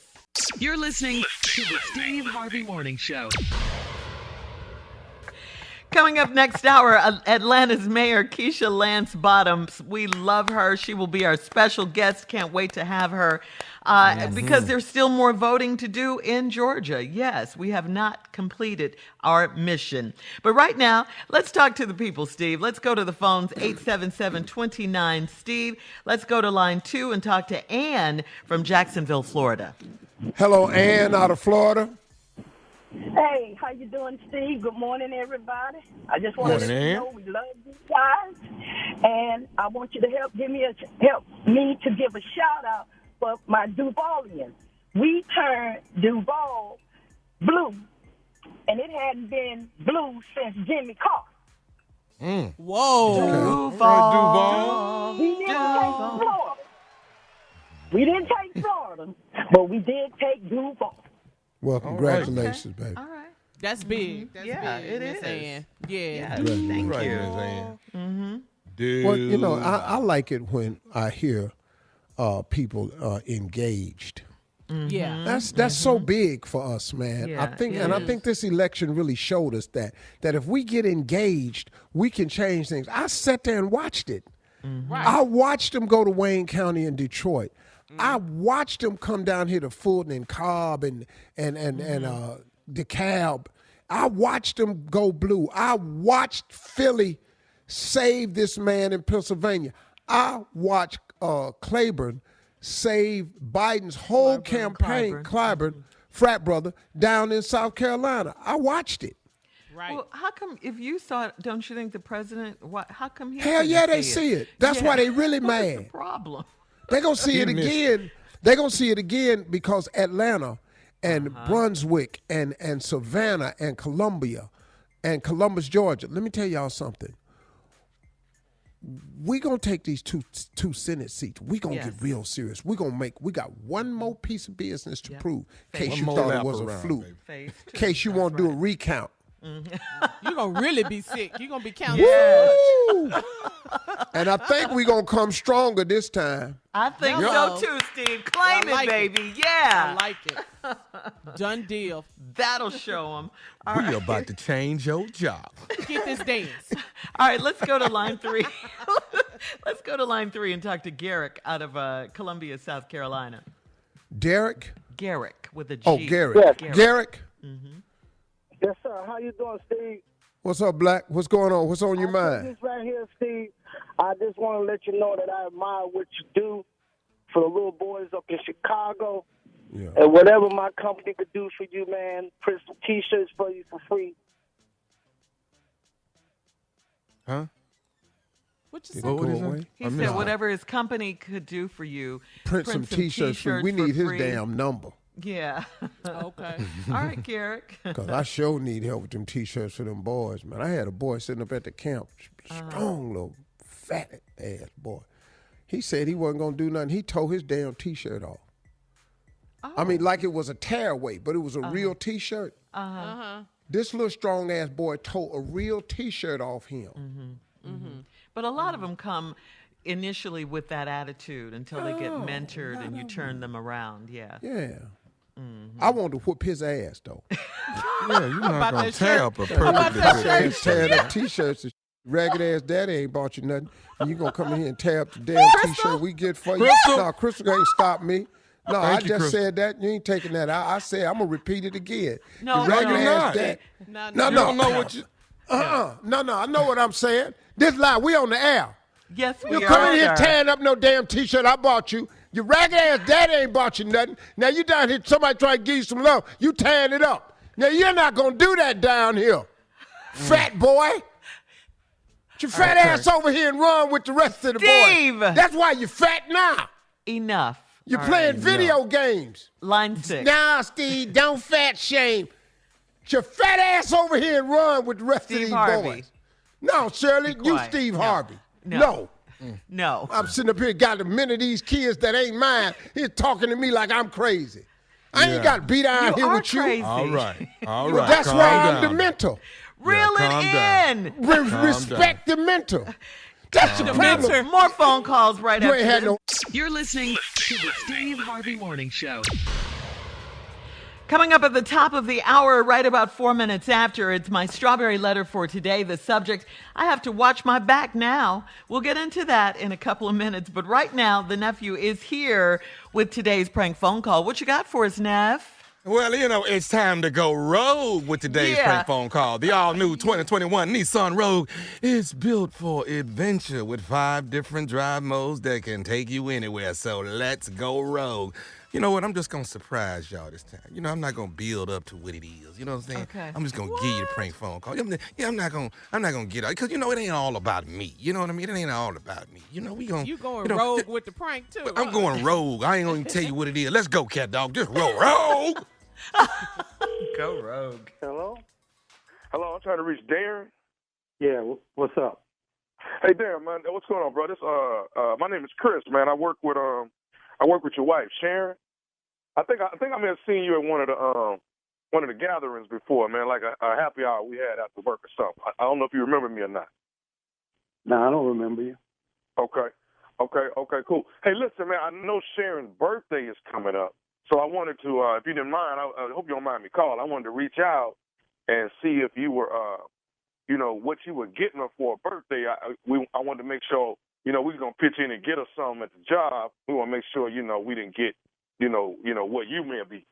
You're listening to the Steve Harvey Morning Show. Coming up next hour, Atlanta's Mayor Keisha Lance Bottoms. We love her. She will be our special guest. Can't wait to have her because there's still more voting to do in Georgia. Yes, we have not completed our mission. But right now, let's talk to the people, Steve. Let's go to the phones, 877-29 Steve. Let's go to line 2 and talk to Ann from Jacksonville, Florida. Hello, Ann out of Florida. Hey, how you doing, Steve? Good morning, everybody. I just want to let you know we love you guys, and I want you to help me to give a shout out for my Duvalians. We turned Duval blue, and it hadn't been blue since Jimmy Carter. Whoa. Duval. We didn't take Florida. We didn't take Florida, but we did take Duval. Well, congratulations, baby. All right. That's big. That's Yeah, big, it Miss is. Ann. Yeah. Yeah, Thank you. Dude. Well, you know, I like it when I hear people engaged. Yeah. That's so big for us, man. Yeah, I think, it and I is. think this election really showed us that if we get engaged, we can change things. I sat there and watched it. Right. I watched them go to Wayne County and Detroit. I watched them come down here to Fulton and Cobb and DeKalb. I watched them go blue. I watched Philly save this man in Pennsylvania. I watched Claiborne save Biden's whole campaign, Clyburn, frat brother, down in South Carolina. I watched it. Right. Well, how come if you saw it, don't you think the president, how come he Hell couldn't yeah, they see see it. That's why they really What's the mad. problem? They're going to see it again. They're going to see it again because Atlanta and Brunswick and Savannah and Columbia and Columbus, Georgia. Let me tell y'all something. We're going to take these two Senate seats. We're going to get real serious. We got one more piece of business to prove in case you thought it was a fluke. In case you want to do a recount. You're going to really be sick. You're going to be counting Woo! And I think we're going to come stronger this time. I think Yeah. so too, Steve. Claim I like it, it. baby. Yeah. I like it. Done deal. That'll show them. We about to change your job. Get this dance. All right, let's go to line 3. Let's go to line 3 and talk to Garrick out of Columbia, South Carolina. Derek? Garrick with a G. Oh, Garrick. Yes. Garrick? Yes, sir. How you doing, Steve? What's up, Black? What's going on? What's on your mind? This right here, Steve. I just want to let you know that I admire what you do for the little boys up in Chicago. Yeah. And whatever my company could do for you, man, print some T-shirts for you for free. Huh? What you What say? would he Go say? away. He said whatever his company could do for you. Print some T-shirts for we need his free. damn number. Yeah. Okay. All right, Garrick. Because I sure need help with them T-shirts for them boys, man. I had a boy sitting up at the camp, strong little fat ass boy. He said he wasn't going to do nothing. He tore his damn T-shirt off. I mean, like it was a tearaway, but it was a real T-shirt. This little strong ass boy tore a real T-shirt off him. But a lot of them come initially with that attitude until they get mentored and you turn them around. Yeah. Yeah. I want to whoop his ass, though. Yeah, you're not going that to tear up a perfectly that good shirt? Tearing up T-shirts. Ragged ass daddy ain't bought you nothing. And you going to come in here and tear up the damn T-shirt we get for you. Crystal? No, Crystal ain't stop me. No, I Thank you, just Crystal. said that. You ain't taking that. I said I'm going to repeat it again. No, the ragged no, ass not. daddy. No, No, You don't know what you... No, I know what I'm saying. This lie, we on the air. Yes, we You are. come in here sir. tearing up no damn T-shirt I bought you. Your ragged ass daddy ain't bought you nothing. Now you down here, somebody trying to give you some love. You tearing it up. Now you're not going to do that down here, fat boy. Get your fat ass over here and run with the rest of the Steve! boys. That's why you're fat now. Enough. You're All playing right. video games. Line 6. Nah, Steve, don't fat shame. Get your fat ass over here and run with the rest Steve of these Harvey. boys. No, Shirley, Be you quiet. Steve No. Harvey. No. No. I'm sitting up here, got a minute of these kids that ain't mine. He's talking to me like I'm crazy. I ain't got to be down You here are with you. crazy. All right. All Well, right. that's Calm why down. I'm the mentor. Reel calm it down. in. Respect the mentor. That's the problem. More phone calls right You after ain't had this. no. You're listening to the Steve Harvey Morning Show. Coming up at the top of the hour, right about 4 minutes after, it's my strawberry letter for today. The subject, I have to watch my back now. We'll get into that in a couple of minutes. But right now, the nephew is here with today's prank phone call. What you got for us, Neff? Well, it's time to go rogue with today's prank phone call. The all-new 2021 Nissan Rogue is built for adventure with 5 different drive modes that can take you anywhere. So let's go rogue. You know what? I'm just going to surprise y'all this time. I'm not going to build up to what it is. You know what I'm saying? Okay. I'm just going to give you the prank phone call. I'm not going to get out because, it ain't all about me. You know what I mean? It ain't all about me. We going You going rogue with the prank, too. I'm going rogue. I ain't going to tell you what it is. Let's go, cat dog. Just roll. Rogue. Go rogue. Hello, I'm trying to reach Darren. Yeah, what's up? Hey, Darren, man, what's going on, bro? This, my name is Chris, man. I work with your wife, Sharon. I think I may have seen you at one of the gatherings before, man, like a happy hour we had after work or something. I don't know if you remember me or not. No, I don't remember you. Okay, cool. Hey, listen, man, I know Sharon's birthday is coming up, so I wanted to, if you didn't mind, I hope you don't mind me calling. I wanted to reach out and see if you were, what you were getting her for a birthday. I wanted to make sure, we were going to pitch in and get her something at the job. We want to make sure, we didn't get, what you may be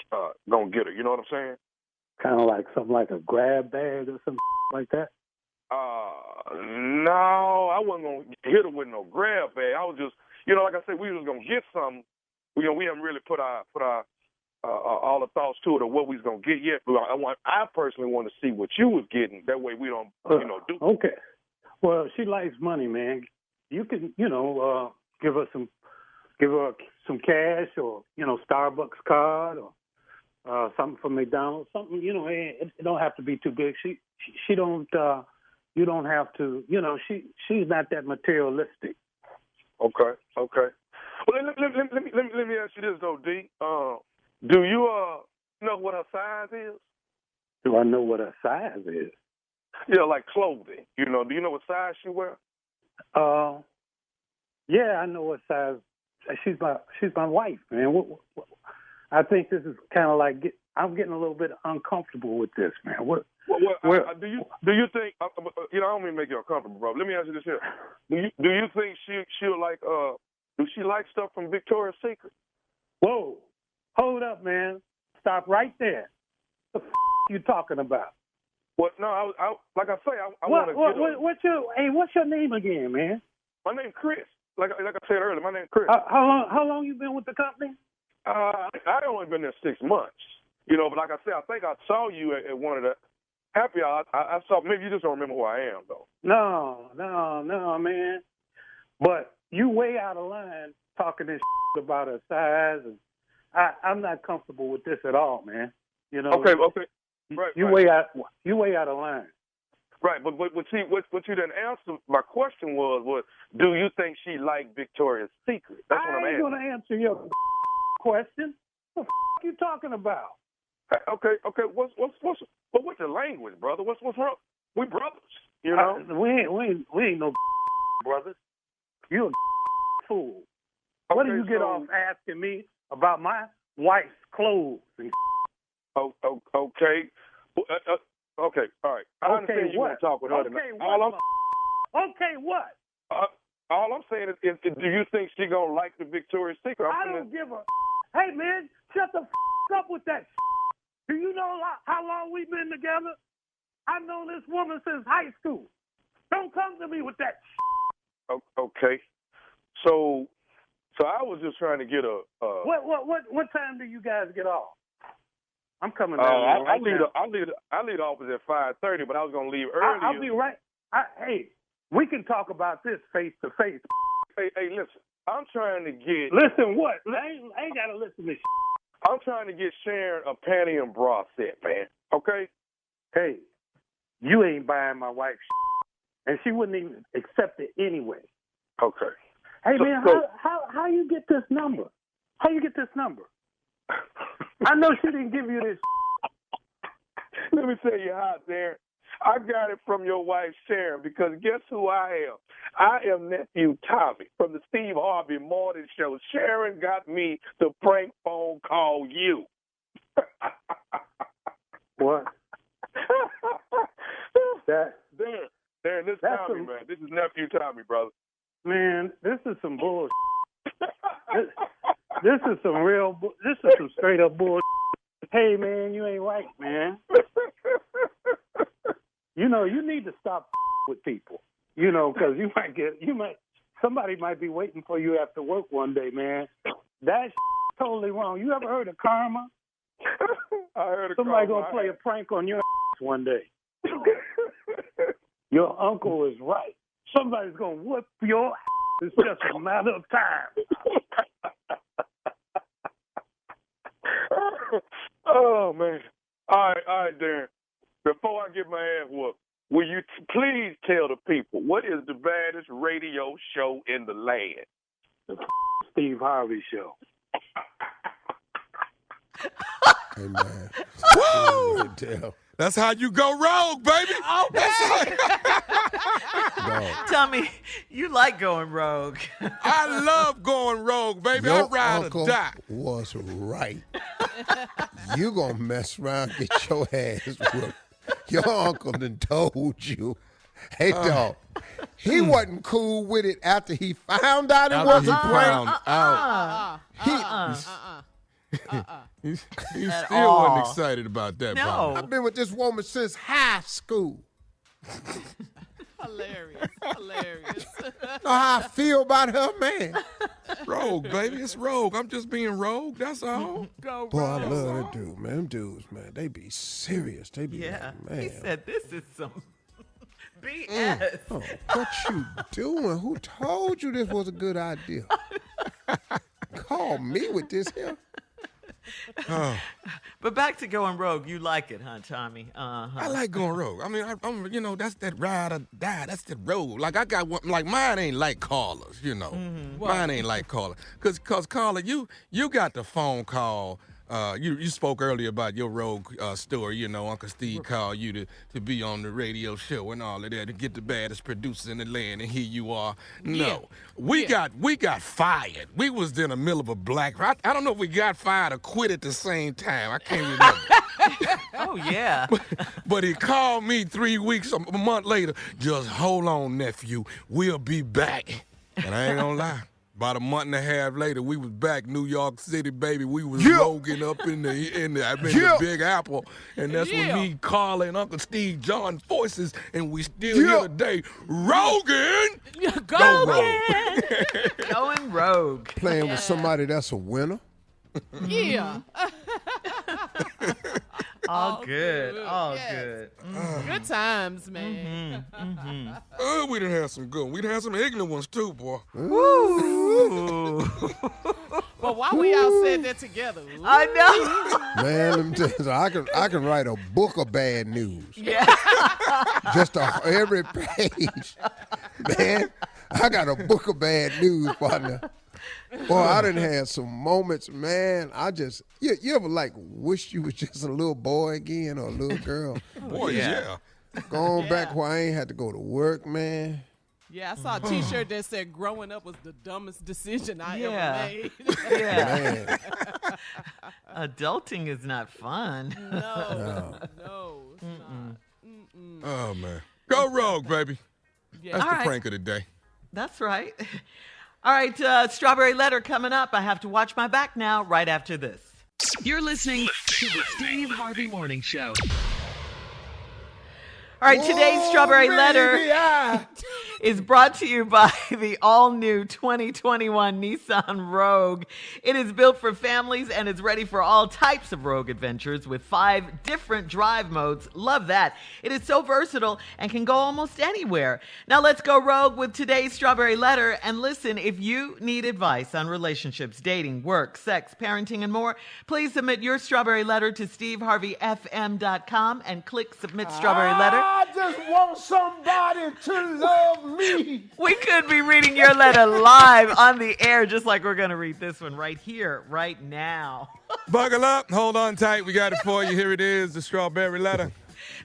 going to get her. You know what I'm saying? Kind of like something like a grab bag or something like that? No, I wasn't going to hit her with no grab bag. I was just, like I said, we was going to get something. We haven't really put our all the thoughts to it of what we was going to get yet. But I personally want to see what you was getting. That way we don't, do. Okay. Well, she likes money, man. You can, give her some cash or, Starbucks card or something from McDonald's, something, it don't have to be too big. She don't, you don't have to, she's not that materialistic. Okay. Well, let me ask you this though, D. Do you know what her size is? Do I know what her size is? Yeah, like clothing. Do you know what size she wear? Yeah, I know what size. She's my wife, man. I think this is kind of like I'm getting a little bit uncomfortable with this, man. Do you think? I don't mean to make you uncomfortable, bro. Let me ask you this here. Do you think she'll like? Do she like stuff from Victoria's Secret? Whoa, hold up, man. Stop right there. What the you talking about? Well, no, I like I say, I want to. What's your name again, man? My name's Chris. Like I said earlier, my name's Chris. How long you been with the company? I only been there 6 months. But like I said, I think I saw you at one of the happy hours. I saw. Maybe you just don't remember who I am, though. No, man. But you way out of line talking this about her size, and I'm not comfortable with this at all, man. Okay. Right. You way out of line. Right, but what you didn't answer my question was do you think she liked Victoria's Secret? That's what I'm asking. I ain't gonna answer your question. What the you talking about? Okay. What's your language, brother? What's wrong? We brothers, we ain't no brothers. You a fool. What do you get off asking me about my wife's clothes? Okay. Okay, all right. I understand you want to talk with her tonight. Okay, what? All I'm saying is, do you think she gonna like the Victoria's Secret? I don't give a. Hey, man, shut the up with that. Do you know how long we've been together? I've known this woman since high school. Don't come to me with that. Okay. So I was just trying to get a. What time do you guys get off? I'm coming down there right now. I leave the office at 5:30, but I was gonna leave earlier. I'll be right. Hey, we can talk about this face to face. Hey, listen. I'm trying to get. Listen, what? I ain't gotta listen to. I'm trying to get Sharon a panty and bra set, man. Okay. Hey, you ain't buying my wife, and she wouldn't even accept it anyway. Okay. Hey, man, how you get this number? How you get this number? I know she didn't give you this. Let me tell you how, Darren. I got it from your wife, Sharon, because guess who I am? I am nephew Tommy from the Steve Harvey Morning Show. Sharon got me to prank phone call you. What? Darren, this is Tommy, man. This is nephew Tommy, brother. Man, this is some bullshit. This is some this is some straight up bullshit. Hey, man, you ain't right, man. You need to stop with people, because somebody might be waiting for you after work one day, man. That's totally wrong. You ever heard of karma? I heard of somebody karma. Gonna play a prank on your one day. Your uncle is right. Somebody's gonna whoop your ass. It's just a matter of time. Oh, man. All right, Darren. Before I get my ass whooped, will you please tell the people what is the baddest radio show in the land? The Steve Harvey Show. Hey, man. Woo! That's how you go rogue, baby. Oh, Tommy, you like going rogue. I love going rogue, baby. Your I ride uncle or die. was right. You gonna mess around, get your ass whooped. Your uncle done told you, hey, dog, he wasn't cool with it after he found out it wasn't right. He still wasn't excited about that. No. I've been with this woman since high school. Hilarious. Know how I feel about her, man. Rogue, baby. It's rogue. I'm just being rogue. That's all. Go Boy, I rogue. love that dude, man. Them dudes, man, they be serious. They be like, man. He said this is some BS. Oh, what you doing? Who told you this was a good idea? Call me with this here. But back to going rogue. You like it, huh, Tommy? I like going rogue. I mean, I'm that's that ride or die. That's the road. Like I got one. Like mine ain't like callers. Mine ain't like callers. Cause caller, you got the phone call. You spoke earlier about your rogue story. Uncle Steve called you to be on the radio show and all of that to get the baddest producers in the land, and here you are. No, we got fired. We was in the middle of a black. I don't know if we got fired or quit at the same time. I can't remember. Oh yeah. But he called me 3 weeks, a month later. Just hold on, nephew. We'll be back. And I ain't gonna lie. About a month and a half later, we was back New York City, baby. We was roguing up in the Big Apple, and that's when me, Carla, and Uncle Steve joined forces, and we still here today, roguing. Go rogue. Going rogue. Playing with somebody that's a winner. Yeah. All good. All good. Good times, man. We done had some good ones. We done had some ignorant ones, too, boy. Woo. But why we all said that together? I know. Man, let me tell you, I can write a book of bad news. Yeah. Just every page. Man, I got a book of bad news, partner. Boy, I done had some moments, man. You ever wish you was just a little boy again or a little girl? Boy, yeah. Going back where I ain't had to go to work, man. Yeah, I saw a T-shirt that said "Growing up was the dumbest decision I ever made." Yeah. Man. Adulting is not fun. No, it's not. Oh, man. Go rogue, baby. Yeah. That's the prank of the day. That's right. All right, Strawberry Letter coming up. I have to watch my back now right after this. You're listening to the Steve Harvey Morning Show. All right, today's Strawberry Letter. is brought to you by the all-new 2021 Nissan Rogue. It is built for families and is ready for all types of rogue adventures with 5 different drive modes. Love that. It is so versatile and can go almost anywhere. Now let's go rogue with today's Strawberry Letter. And listen, if you need advice on relationships, dating, work, sex, parenting, and more, please submit your Strawberry Letter to steveharveyfm.com and click Submit Strawberry Letter. I just want somebody to love me. We could be reading your letter live on the air, just like we're going to read this one right here, right now. Buckle up. Hold on tight. We got it for you. Here it is, the Strawberry Letter.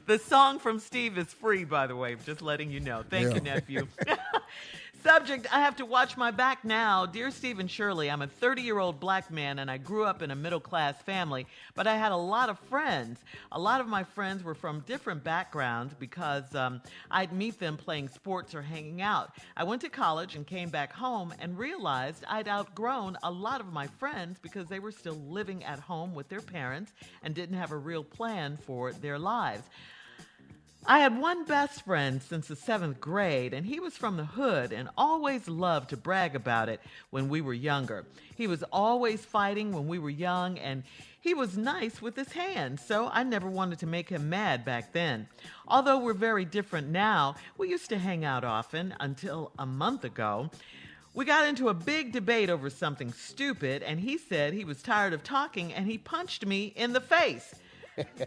The song from Steve is free, by the way, just letting you know. Thank you, nephew. Subject, I have to watch my back now. Dear Steve and Shirley, I'm a 30-year-old black man, and I grew up in a middle-class family, but I had a lot of friends. A lot of my friends were from different backgrounds because I'd meet them playing sports or hanging out. I went to college and came back home and realized I'd outgrown a lot of my friends because they were still living at home with their parents and didn't have a real plan for their lives. I had one best friend since the 7th grade, and he was from the hood and always loved to brag about it when we were younger. He was always fighting when we were young, and he was nice with his hands, so I never wanted to make him mad back then. Although we're very different now, we used to hang out often until a month ago. We got into a big debate over something stupid, and he said he was tired of talking, and he punched me in the face.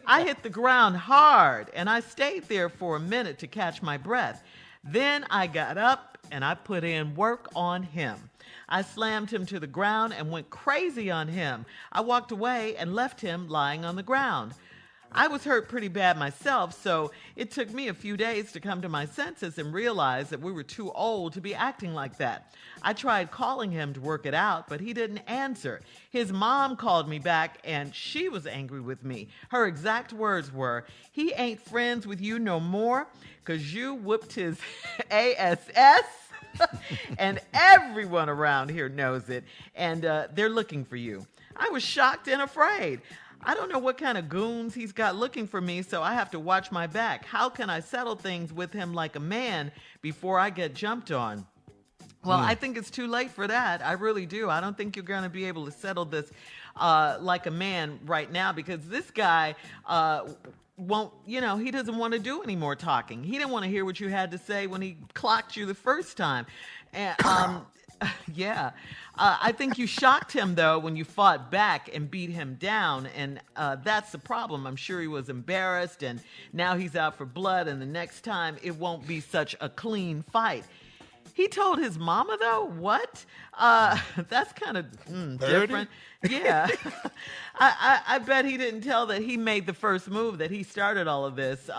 I hit the ground hard, and I stayed there for a minute to catch my breath. Then I got up, and I put in work on him. I slammed him to the ground and went crazy on him. I walked away and left him lying on the ground. I was hurt pretty bad myself, so it took me a few days to come to my senses and realize that we were too old to be acting like that. I tried calling him to work it out, but he didn't answer. His mom called me back, and she was angry with me. Her exact words were, "He ain't friends with you no more because you whooped his ASS." And everyone around here knows it, and they're looking for you. I was shocked and afraid. I don't know what kind of goons he's got looking for me, so I have to watch my back. How can I settle things with him like a man before I get jumped on? Well, I think it's too late for that. I really do. I don't think you're going to be able to settle this like a man right now because this guy won't, he doesn't want to do any more talking. He didn't want to hear what you had to say when he clocked you the first time. And, yeah. I think you shocked him, though, when you fought back and beat him down, and that's the problem. I'm sure he was embarrassed, and now he's out for blood, and the next time it won't be such a clean fight. He told his mama, though? What? That's kind of different. Yeah. I bet he didn't tell that he made the first move, that he started all of this.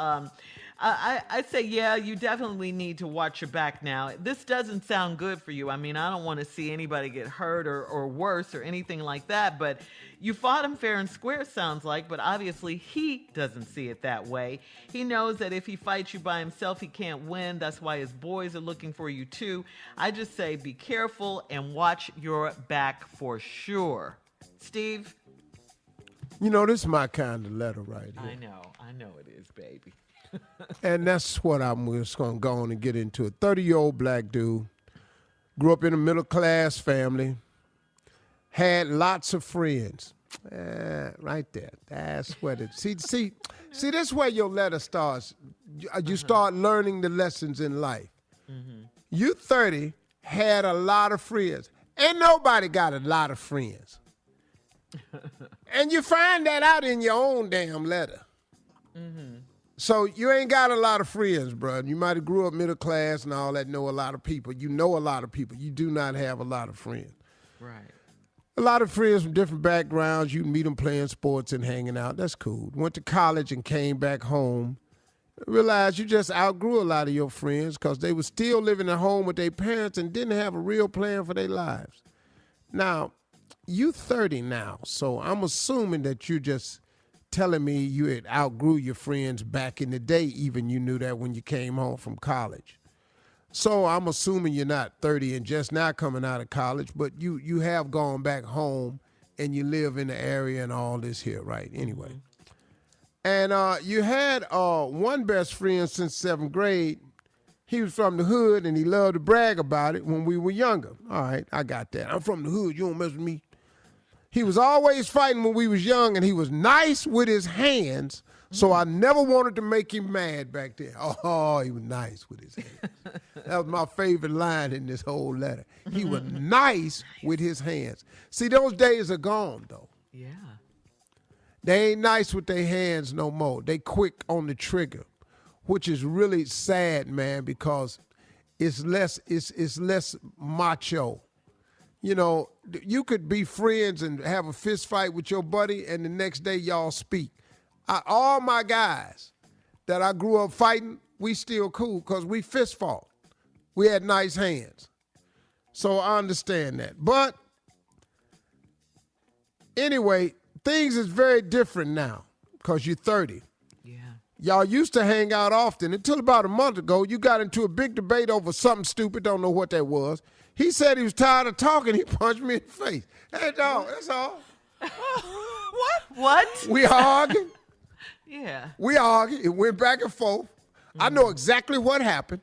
I say, yeah, you definitely need to watch your back now. This doesn't sound good for you. I mean, I don't want to see anybody get hurt or worse or anything like that, but you fought him fair and square, sounds like, but obviously he doesn't see it that way. He knows that if he fights you by himself, he can't win. That's why his boys are looking for you, too. I just say be careful and watch your back for sure. Steve? This is my kind of letter right here. I know it is, baby. And that's what I'm just going to go on and get into. A 30-year-old black dude, grew up in a middle-class family, had lots of friends. Right there. That's what it. See, this is where your letter starts. You start learning the lessons in life. Mm-hmm. You 30, had a lot of friends. Ain't nobody got a lot of friends. And you find that out in your own damn letter. Mm-hmm. So you ain't got a lot of friends, bro. You might have grew up middle class and all that, know a lot of people. You know a lot of people. You do not have a lot of friends. Right. A lot of friends from different backgrounds. You meet them playing sports and hanging out. That's cool. Went to college and came back home. Realized you just outgrew a lot of your friends because they were still living at home with their parents and didn't have a real plan for their lives. Now, you 30 now, so I'm assuming that you just telling me you had outgrew your friends back in the day, even you knew that when you came home from college. So I'm assuming you're not 30 and just now coming out of college, but you have gone back home and you live in the area and all this here, right? Anyway. And you had one best friend since 7th grade, He was from the hood, and he loved to brag about it when we were younger. All right, I got that. I'm from the hood. You don't mess with me. He was always fighting when we was young, and he was nice with his hands, so I never wanted to make him mad back then. Oh, he was nice with his hands. That was my favorite line in this whole letter. He was nice with his hands. See, those days are gone, though. Yeah. They ain't nice with their hands no more. They quick on the trigger, which is really sad, man, because it's less macho. You know, you could be friends and have a fist fight with your buddy, and the next day y'all speak. All my guys that I grew up fighting, we still cool because we fist fought. We had nice hands. So I understand that. But anyway, things is very different now because you're 30. Yeah. Y'all used to hang out often. Until about a month ago, you got into a big debate over something stupid, don't know what that was. He said he was tired of talking. He punched me in the face. Hey, dog, that's all. What? We argued. Yeah. We argued. It went back and forth. I know exactly what happened.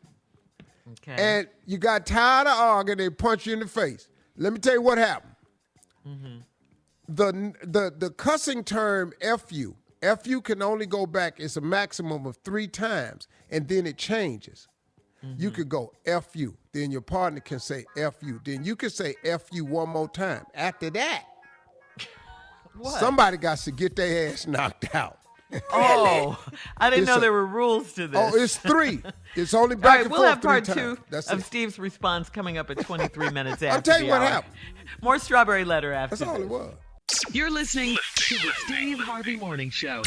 Okay. And you got tired of arguing. They punched you in the face. Let me tell you what happened. The cussing term F-U. F-U can only go back. It's a maximum of 3 times, and then it changes. You could go F-U. Then your partner can say F-U. Then you can say F-U one more time. After that, somebody got to get their ass knocked out. Oh, I didn't know there were rules to this. Oh, it's 3. It's only back and forth. We'll have 3 part times. 2 That's of it. Steve's response coming up at 23 minutes after I'll tell you the what hour. happened. More Strawberry Letter after That's all this. it was. You're listening to the Steve Harvey Morning Show.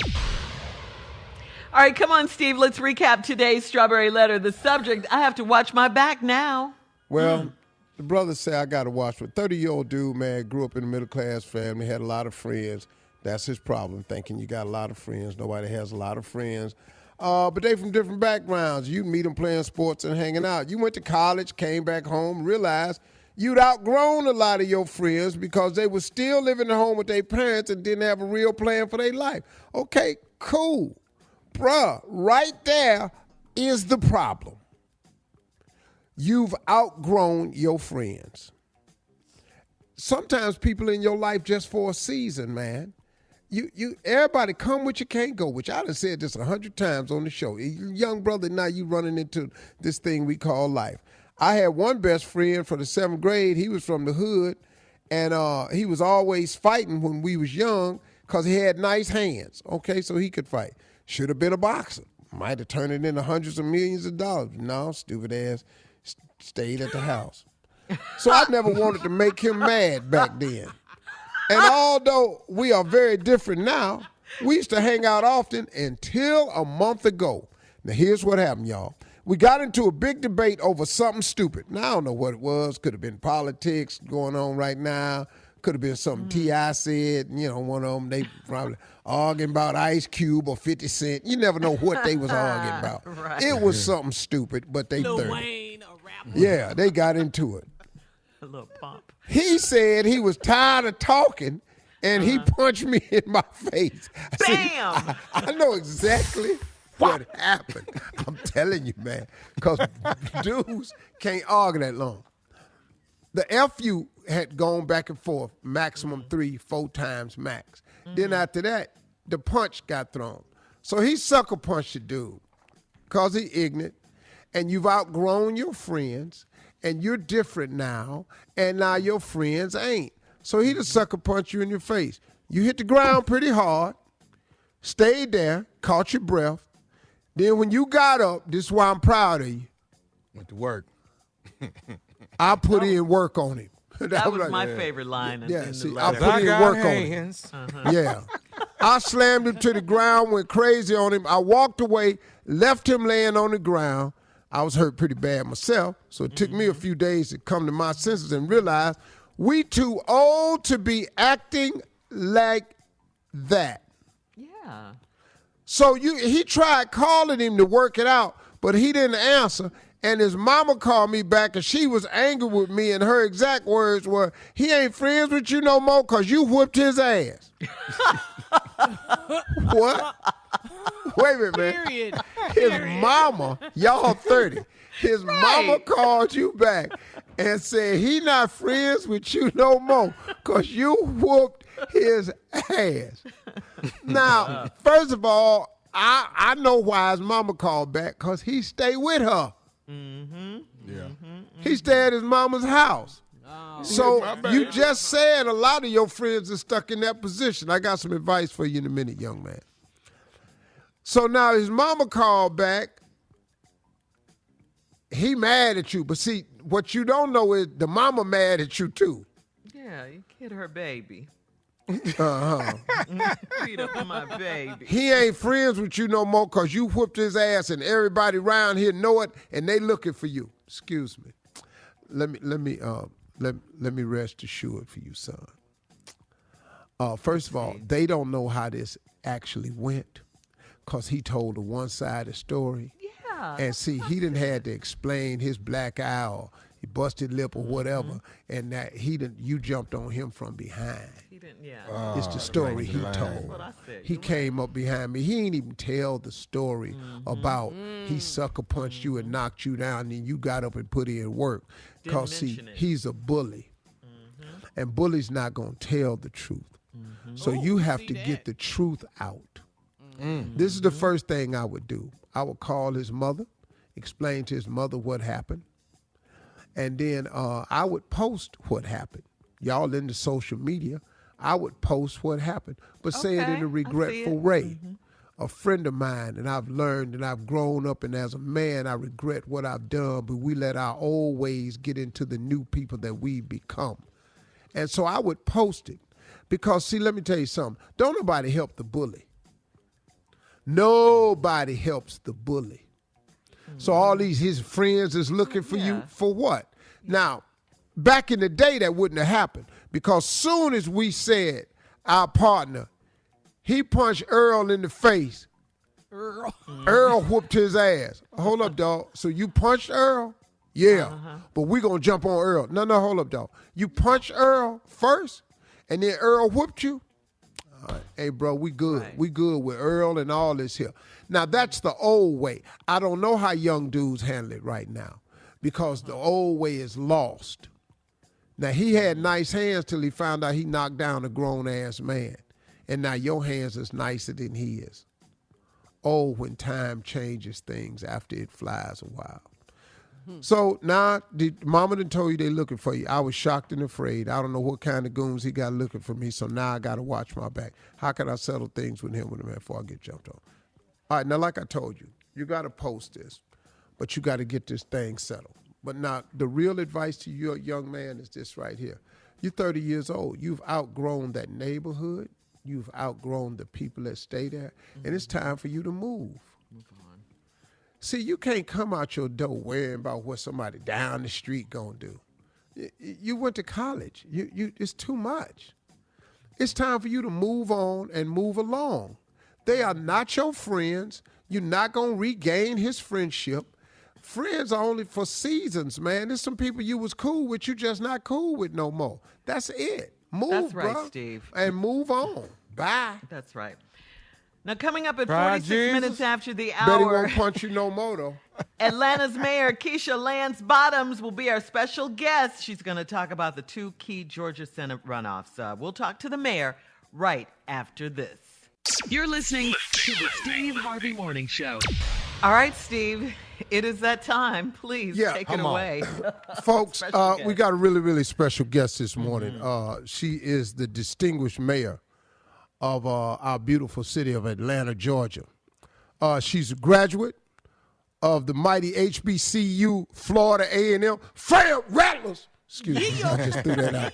All right, come on, Steve. Let's recap today's Strawberry Letter. The subject, I have to watch my back now. Well, the brother said I got to watch. But 30-year-old dude, man, grew up in a middle-class family, had a lot of friends. That's his problem, thinking you got a lot of friends. Nobody has a lot of friends. But they from different backgrounds. You meet them playing sports and hanging out. You went to college, came back home, realized you'd outgrown a lot of your friends because they were still living at home with their parents and didn't have a real plan for their life. Okay, cool. Bruh, right there is the problem. You've outgrown your friends. Sometimes people in your life just for a season, man. Everybody come with you, can't go with you. I done said this 100 times on the show. Young brother, now you running into this thing we call life. I had one best friend for the 7th grade. He was from the hood, and he was always fighting when we was young because he had nice hands, okay, so he could fight. Should have been a boxer. Might have turned it into hundreds of millions of dollars. No, stupid ass stayed at the house. So I never wanted to make him mad back then. And although we are very different now, we used to hang out often until a month ago. Now, here's what happened, y'all. We got into a big debate over something stupid. Now, I don't know what it was. Could have been politics going on right now. Could have been something T.I. said. You know, one of them, they probably arguing about Ice Cube or 50 Cent. You never know what they was arguing about. Right. It was something stupid, but they Lil 30. Wayne, a rapper. Yeah, they got into it. A little pump. He said he was tired of talking, and he punched me in my face. Bam! I know exactly what happened. I'm telling you, man, because dudes can't argue that long. The FU had gone back and forth, maximum 3-4 times max. Then after that, the punch got thrown. So he sucker punched the dude because he ignorant, and you've outgrown your friends, and you're different now, and now your friends ain't. So he just sucker punched you in your face. You hit the ground pretty hard, stayed there, caught your breath. Then when you got up, this is why I'm proud of you. Went to work. I put in work on him. That was like, my favorite line in the see, letter. I put in work on him. Yeah. I slammed him to the ground, went crazy on him. I walked away, left him laying on the ground. I was hurt pretty bad myself, so it took me a few days to come to my senses and realize we too old to be acting like that. Yeah. So he tried calling him to work it out, but he didn't answer. And his mama called me back, and she was angry with me, and her exact words were, he ain't friends with you no more because you whooped his ass. What? Wait a minute, man. Period. His mama, y'all 30. His mama called you back and said he not friends with you no more because you whooped his ass. Now, first of all, I know why his mama called back, because he stayed with her. Mm-hmm. Yeah. Mm-hmm. He stayed at his mama's house. Oh. So you just said a lot of your friends are stuck in that position. I got some advice for you in a minute, young man. So now his mama called back. He mad at you. But see, what you don't know is the mama mad at you too. Yeah, you kid her baby. Uh-huh. Beat up my baby. He ain't friends with you no more because you whooped his ass and everybody around here know it and they looking for you. Excuse me. Let me rest assured for you, son. First of all, they don't know how this actually went because he told a one-sided story. Yeah. And see, he didn't had to explain his black eye or he busted lip or whatever, and that you jumped on him from behind. He didn't, yeah. It's the story he told. That's what I said. He came up behind me. He ain't even tell the story about he sucker punched you and knocked you down, and then you got up and put in work. Because see, he's a bully, and bullies not gonna tell the truth. So you have to get the truth out. This is the first thing I would do. I would call his mother, explain to his mother what happened, and then I would post what happened. Y'all into social media, I would post what happened, but say it in a regretful way. A friend of mine, and I've learned and I've grown up, and as a man, I regret what I've done, but we let our old ways get into the new people that we've become. And so I would post it because, see, let me tell you something. Don't nobody help the bully. Nobody helps the bully. So all his friends is looking for you for what? Now, back in the day, that wouldn't have happened because soon as we said our partner, he punched Earl in the face. Earl whooped his ass. Hold up, dog. So you punched Earl? Yeah. But we going to jump on Earl. No, hold up, dog. You punched Earl first, and then Earl whooped you? All right. Hey, bro, we good. Right. We good with Earl and all this here. Now, that's the old way. I don't know how young dudes handle it right now because the old way is lost. Now, he had nice hands till he found out he knocked down a grown-ass man. And now your hands is nicer than he is. Oh, when time changes things after it flies a while. So now, mama done told you they looking for you. I was shocked and afraid. I don't know what kind of goons he got looking for me, so now I got to watch my back. How can I settle things with him before I get jumped on? All right, now like I told you, you got to post this, but you got to get this thing settled. But now, the real advice to you, young man, is this right here. You're 30 years old. You've outgrown that neighborhood. You've outgrown the people that stay there, and it's time for you to move. See, you can't come out your door worrying about what somebody down the street gonna do. You went to college. It's too much. It's time for you to move on and move along. They are not your friends. You're not gonna regain his friendship. Friends are only for seasons, man. There's some people you was cool with, you just not cool with no more. That's it. Move, That's right, bro, Steve. and move on. Bye. That's right. Now, coming up at 46 minutes after the hour. Bet he won't punch you no more, though. Atlanta's Mayor Keisha Lance Bottoms will be our special guest. She's going to talk about the 2 key Georgia Senate runoffs. We'll talk to the mayor right after this. You're listening to the Steve Harvey Morning Show. All right, Steve, it is that time. Please take it away. Folks, we got a really, really special guest this morning. She is the distinguished mayor of our beautiful city of Atlanta, Georgia. She's a graduate of the mighty HBCU Florida A&M Fred Rattlers. Excuse me, I just threw that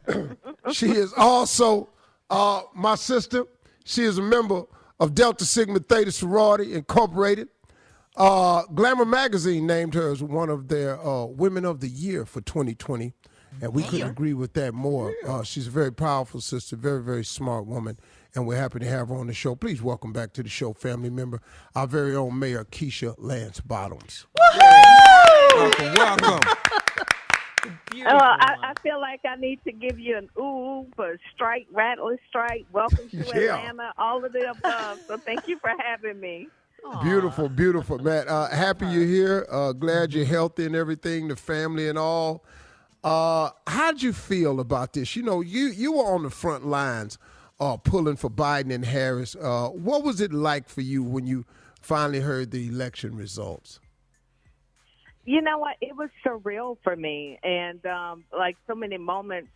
out. She is also my sister. She is a member of Delta Sigma Theta Sorority Incorporated. Glamour Magazine named her as one of their Women of the Year for 2020. And we couldn't agree with that more. She's a very powerful sister, very, very smart woman, and we're happy to have her on the show. Please welcome back to the show, family member, our very own Mayor Keisha Lance Bottoms. Welcome. I feel like I need to give you an ooh move, strike, rattle, strike, welcome to Atlanta, all of the above. So thank you for having me. Aww. Beautiful, beautiful, Matt. Happy you're here. Glad you're healthy and everything, the family and all. How'd you feel about this? You know, you were on the front lines pulling for Biden and Harris. What was it like for you when you finally heard the election results? You know what? It was surreal for me. And like so many moments,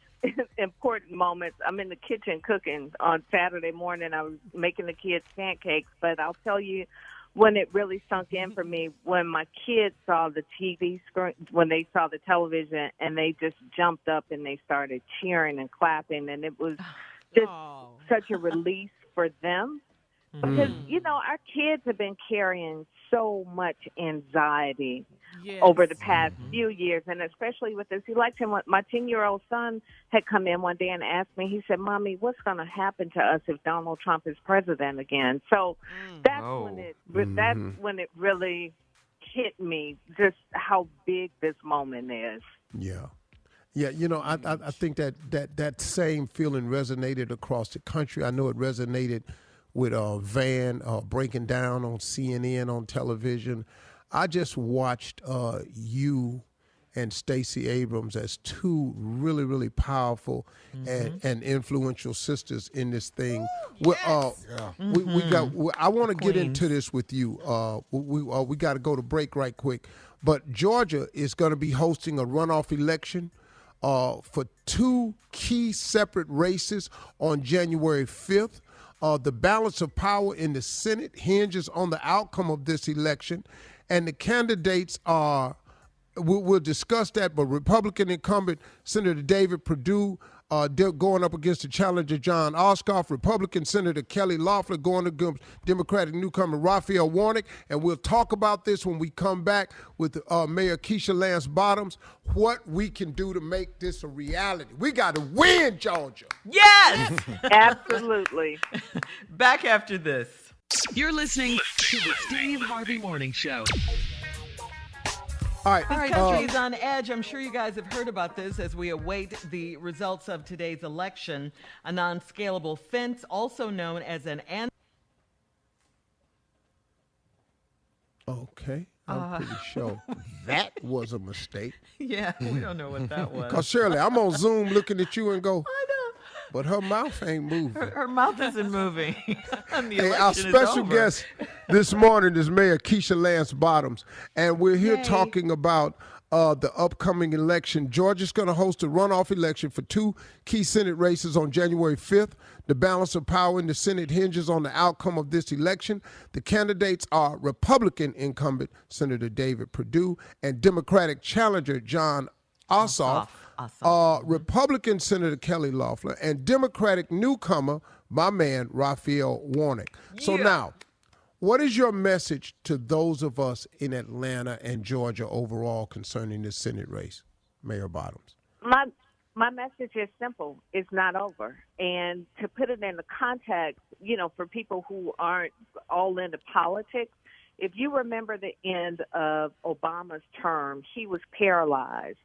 important moments, I'm in the kitchen cooking on Saturday morning. I was making the kids pancakes. But I'll tell you when it really sunk in for me, when my kids saw the TV screen, when they saw the television, and they just jumped up and they started cheering and clapping. And it was just such a release for them. Because, you know, our kids have been carrying so much anxiety over the past few years, and especially with this election. My 10-year-old son had come in one day and asked me, he said, Mommy, what's going to happen to us if Donald Trump is president again? So that's when it really hit me, just how big this moment is. Yeah. Yeah, you know, I think that same feeling resonated across the country. I know it resonated with Van breaking down on CNN on television. I just watched you and Stacey Abrams as two really, really powerful and influential sisters in this thing. I want to get into this with you. We got to go to break right quick. But Georgia is going to be hosting a runoff election for two key separate races on January 5th. The balance of power in the Senate hinges on the outcome of this election, and the candidates are, we'll discuss that, but Republican incumbent Senator David Perdue going up against the challenger John Ossoff, Republican Senator Kelly Loeffler going against Democratic newcomer Raphael Warnock, and we'll talk about this when we come back with Mayor Keisha Lance Bottoms, what we can do to make this a reality. We got to win, Georgia. Yes! Absolutely. Back after this. You're listening to the Steve Harvey Morning Show. All right, country is on edge. I'm sure you guys have heard about this as we await the results of today's election. A non-scalable fence, also known as an... Okay, I'm pretty sure that was a mistake. Yeah, we don't know what that was. Because Shirley, I'm on Zoom looking at you and go, I know. But her mouth ain't moving. Her mouth isn't moving. Hey, our special guest this morning is Mayor Keisha Lance Bottoms, and we're here talking about the upcoming election. Georgia's going to host a runoff election for two key Senate races on January 5th. The balance of power in the Senate hinges on the outcome of this election. The candidates are Republican incumbent Senator David Perdue and Democratic challenger John Ossoff. Republican Senator Kelly Loeffler, and Democratic newcomer, my man, Raphael Warnock. So now, what is your message to those of us in Atlanta and Georgia overall concerning this Senate race, Mayor Bottoms? My message is simple. It's not over. And to put it in the context, you know, for people who aren't all into politics, if you remember the end of Obama's term, he was paralyzed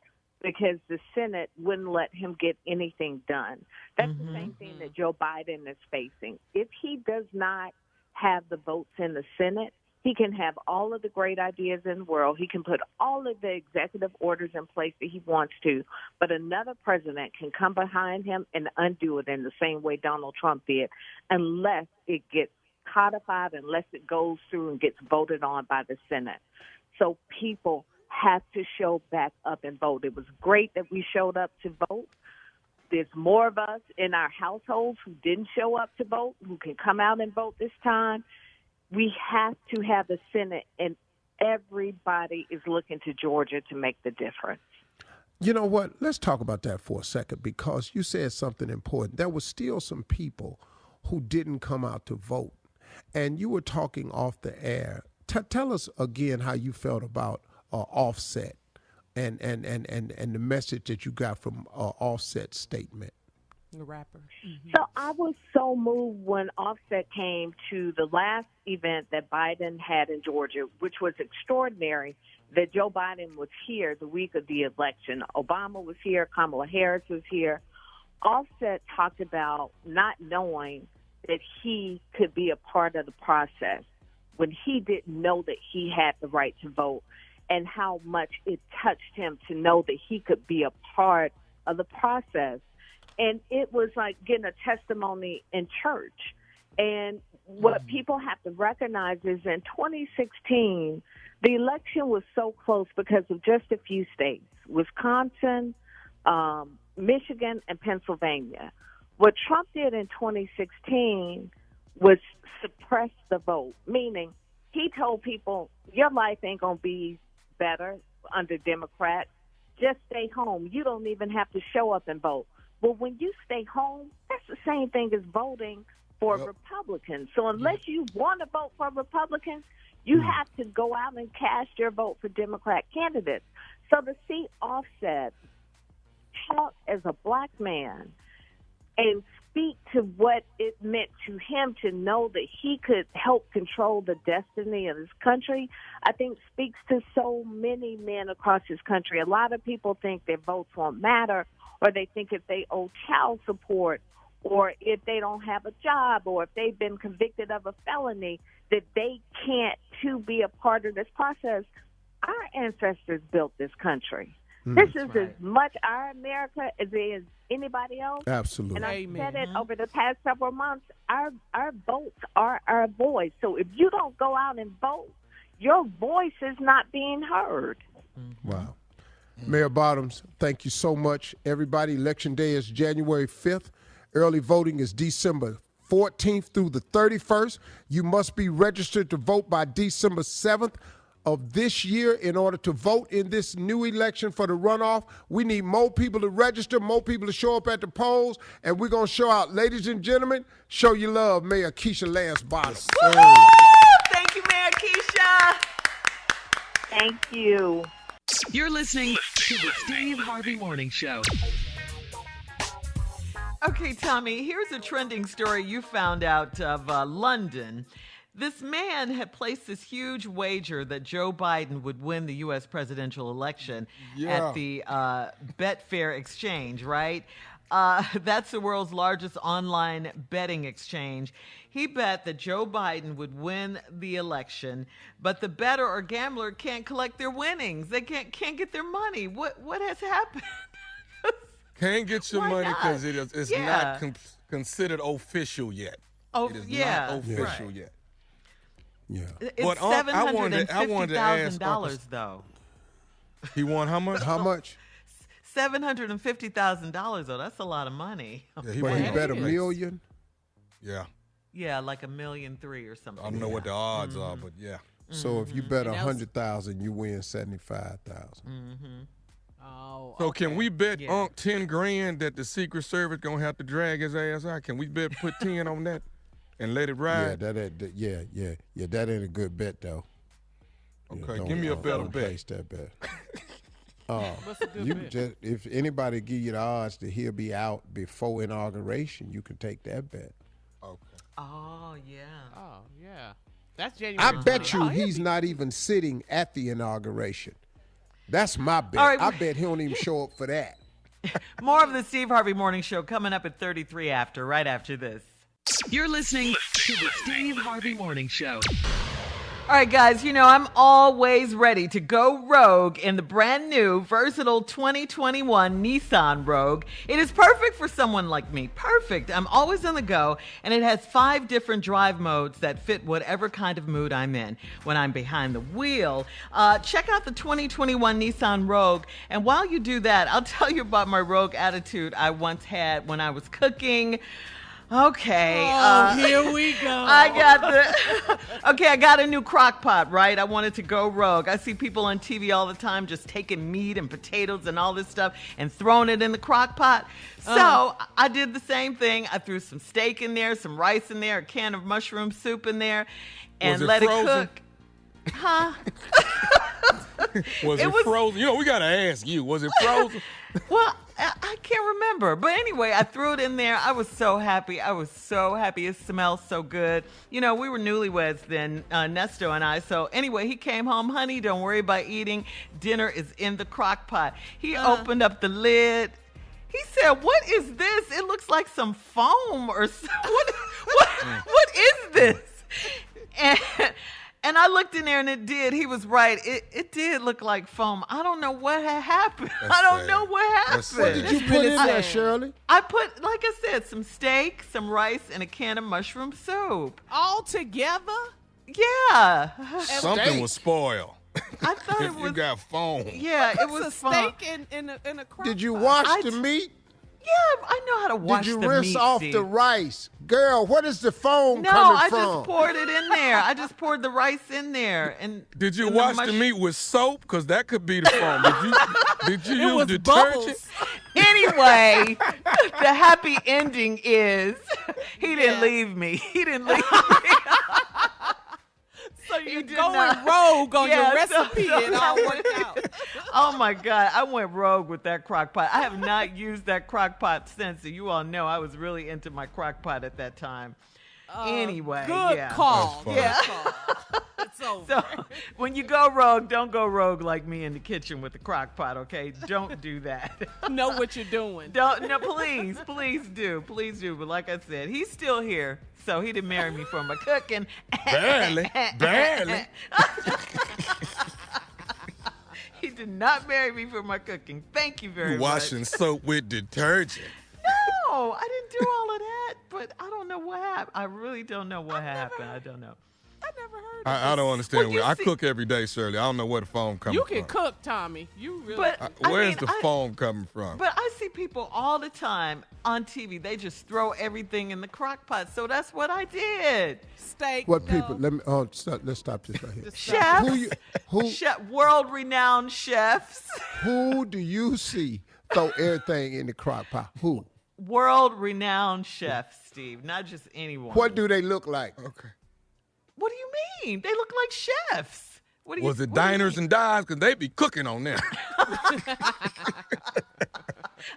because the Senate wouldn't let him get anything done. That's the same thing that Joe Biden is facing. If he does not have the votes in the Senate, he can have all of the great ideas in the world. He can put all of the executive orders in place that he wants to, but another president can come behind him and undo it in the same way Donald Trump did, unless it gets codified, unless it goes through and gets voted on by the Senate. So people have to show back up and vote. It was great that we showed up to vote. There's more of us in our households who didn't show up to vote, who can come out and vote this time. We have to have the Senate, and everybody is looking to Georgia to make the difference. You know what? Let's talk about that for a second, because you said something important. There were still some people who didn't come out to vote, and you were talking off the air. Tell us again how you felt about Offset and the message that you got from Offset's statement. The rapper. So I was so moved when Offset came to the last event that Biden had in Georgia, which was extraordinary, that Joe Biden was here the week of the election. Obama was here. Kamala Harris was here. Offset talked about not knowing that he could be a part of the process when he didn't know that he had the right to vote, and how much it touched him to know that he could be a part of the process. And it was like getting a testimony in church. And what people have to recognize is in 2016, the election was so close because of just a few states, Wisconsin, Michigan, and Pennsylvania. What Trump did in 2016 was suppress the vote, meaning he told people, your life ain't going to be better under Democrats. Just stay home. You don't even have to show up and vote. But when you stay home, that's the same thing as voting for Republicans. So unless you want to vote for Republicans, you have to go out and cast your vote for Democrat candidates. So to see Offset talk as a black man and speak to what it meant to him to know that he could help control the destiny of his country, I think speaks to so many men across this country. A lot of people think their votes won't matter, or they think if they owe child support, or if they don't have a job, or if they've been convicted of a felony, that they can't to be a part of this process. Our ancestors built this country. This is as much our America as it is anybody else. Absolutely. And I've said it over the past several months. Our votes are our voice. So if you don't go out and vote, your voice is not being heard. Wow. Mayor Bottoms, thank you so much. Everybody, Election Day is January 5th. Early voting is December 14th through the 31st. You must be registered to vote by December 7th of this year in order to vote in this new election for the runoff. We need more people to register, more people to show up at the polls, and we're going to show out. Ladies and gentlemen, show your love, Mayor Keisha Lance Bottoms. Thank you, Mayor Keisha. Thank you. You're listening to the Steve Harvey Morning Show. Okay, Tommy, here's a trending story you found out of London. This man had placed this huge wager that Joe Biden would win the U.S. presidential election at the Betfair exchange, right? That's the world's largest online betting exchange. He bet that Joe Biden would win the election, but the bettor or gambler can't collect their winnings. They can't get their money. What has happened? Can't get your money because it's not considered official yet. Oh, it is not official yet. Yeah. It's $750,000 though. He won how much? How much? $750,000 though. That's a lot of money. Yeah, he bet $1 million. Yeah. Yeah, like $1.3 million or something. I don't know what the odds are, but yeah. So if you bet 100,000, you win 75,000. Oh, so can we bet Unc 10 grand that the Secret Service gonna have to drag his ass out? Can we put 10 on that and let it ride? Yeah, that ain't a good bet though. Okay, give me a better bet. Place that bet. What's a good bet? If anybody give you the odds that he'll be out before inauguration, you can take that bet. Okay. Oh yeah. Oh yeah. That's January. I bet you he's not even sitting at the inauguration. That's my bet. All right. I bet he don't even show up for that. More of the Steve Harvey Morning Show coming up at 33 right after this. You're listening to the Steve Harvey Morning Show. All right, guys, I'm always ready to go rogue in the brand new, versatile 2021 Nissan Rogue. It is perfect for someone like me. Perfect. I'm always on the go, and it has 5 different drive modes that fit whatever kind of mood I'm in. When I'm behind the wheel, check out the 2021 Nissan Rogue. And while you do that, I'll tell you about my rogue attitude I once had when I was cooking. Okay. Here we go. I got a new Crockpot, right? I wanted to go rogue. I see people on TV all the time just taking meat and potatoes and all this stuff and throwing it in the Crockpot. So I did the same thing. I threw some steak in there, some rice in there, a can of mushroom soup in there, and let it cook. Huh? Was it frozen? We got to ask you. Was it frozen? Well, I can't remember. But anyway, I threw it in there. I was so happy. It smells so good. We were newlyweds then, Nesto and I. So anyway, he came home. Honey, don't worry about eating. Dinner is in the crock pot. He opened up the lid. He said, "What is this? It looks like some foam or something. What is this?" And I looked in there, and it did. He was right. It did look like foam. I don't know what had happened. I don't know what happened. What did you put in there, Shirley? I put, like I said, some steak, some rice, and a can of mushroom soup. All together? Yeah. Something was spoiled. I thought it was. You got foam. Yeah, it was a foam. steak in a crock Did you pot. wash the meat? Yeah, I know how to wash the meat. Did you rinse off the rice? Girl, what is the foam No, coming I from? just poured it in there. I just poured the rice in there. And Did you wash the meat with soap? Because that could be the foam. Did you use detergent? Bubbles. Anyway, the happy ending is he didn't leave me. He didn't leave me. So you're going rogue on your recipe and all worked out. Oh, my God. I went rogue with that crock pot. I have not used that crock pot since. So you all know I was really into my crock pot at that time. Anyway. Good call. Yeah. It's over. So when you go rogue, don't go rogue like me in the kitchen with the crock pot, okay? Don't do that. Know what you're doing. No, please do. Please do. But like I said, he's still here. So he didn't marry me for my cooking. Barely. He did not marry me for my cooking. Thank you very much. Washing soap with detergent. No, I didn't do all of that. But I don't know what happened. I really don't know what happened. I don't know. I never heard of I don't understand. Well, I cook every day, Shirley. I don't know where the foam coming You from. can cook, Tommy. You really. But Where's the foam coming from? But I see people all the time on TV. They just throw everything in the crock pot. So that's what I did. Steak. What people? Let's stop this right here. Chefs. World-renowned chefs. Who do you see throw everything in the crock pot? Who? World-renowned chefs, Steve. Not just anyone. What do they look like? Okay. What do you mean? They look like chefs. Was it diners and dives? Because they be cooking on there.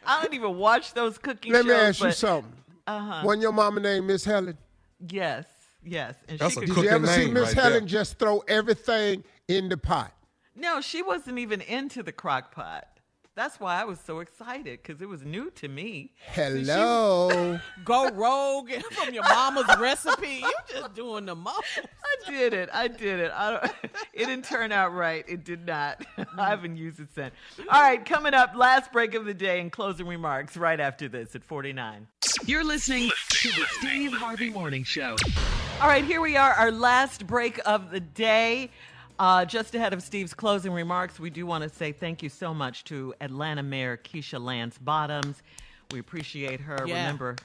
I don't even watch those cooking Let shows. me ask you something. Uh-huh. Wasn't your mama named Miss Helen? Yes. And That's she a could Did you ever see name Miss right Helen there. just throw everything in the pot? No, she wasn't even into the crock pot. That's why I was so excited, because it was new to me. Hello. Go rogue from your mama's recipe. You just doing the most. I did it. It didn't turn out right. It did not. I haven't used it since. All right, coming up, last break of the day and closing remarks right after this at 49. You're listening to the Steve Harvey Morning Show. All right, here we are, our last break of the day. Just ahead of Steve's closing remarks, we do want to say thank you so much to Atlanta Mayor Keisha Lance Bottoms. We appreciate her. Yeah. Remember,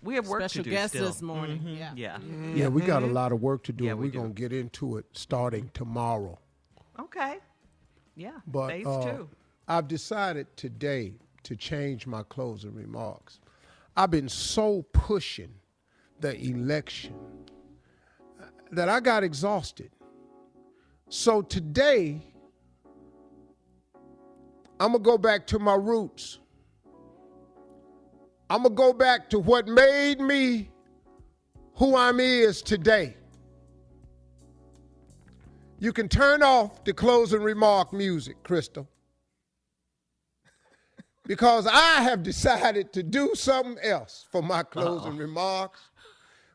we have work Special to do guest still. this morning. Mm-hmm. Yeah. Yeah, we got a lot of work to do. Yeah, and we we're going to get into it starting tomorrow. Okay. Yeah. But phase 2. I've decided today to change my closing remarks. I've been so pushing the election that I got exhausted. So today, I'm going to go back to my roots. I'm going to go back to what made me who I'm is today. You can turn off the closing remark music, Crystal. Because I have decided to do something else for my closing remarks.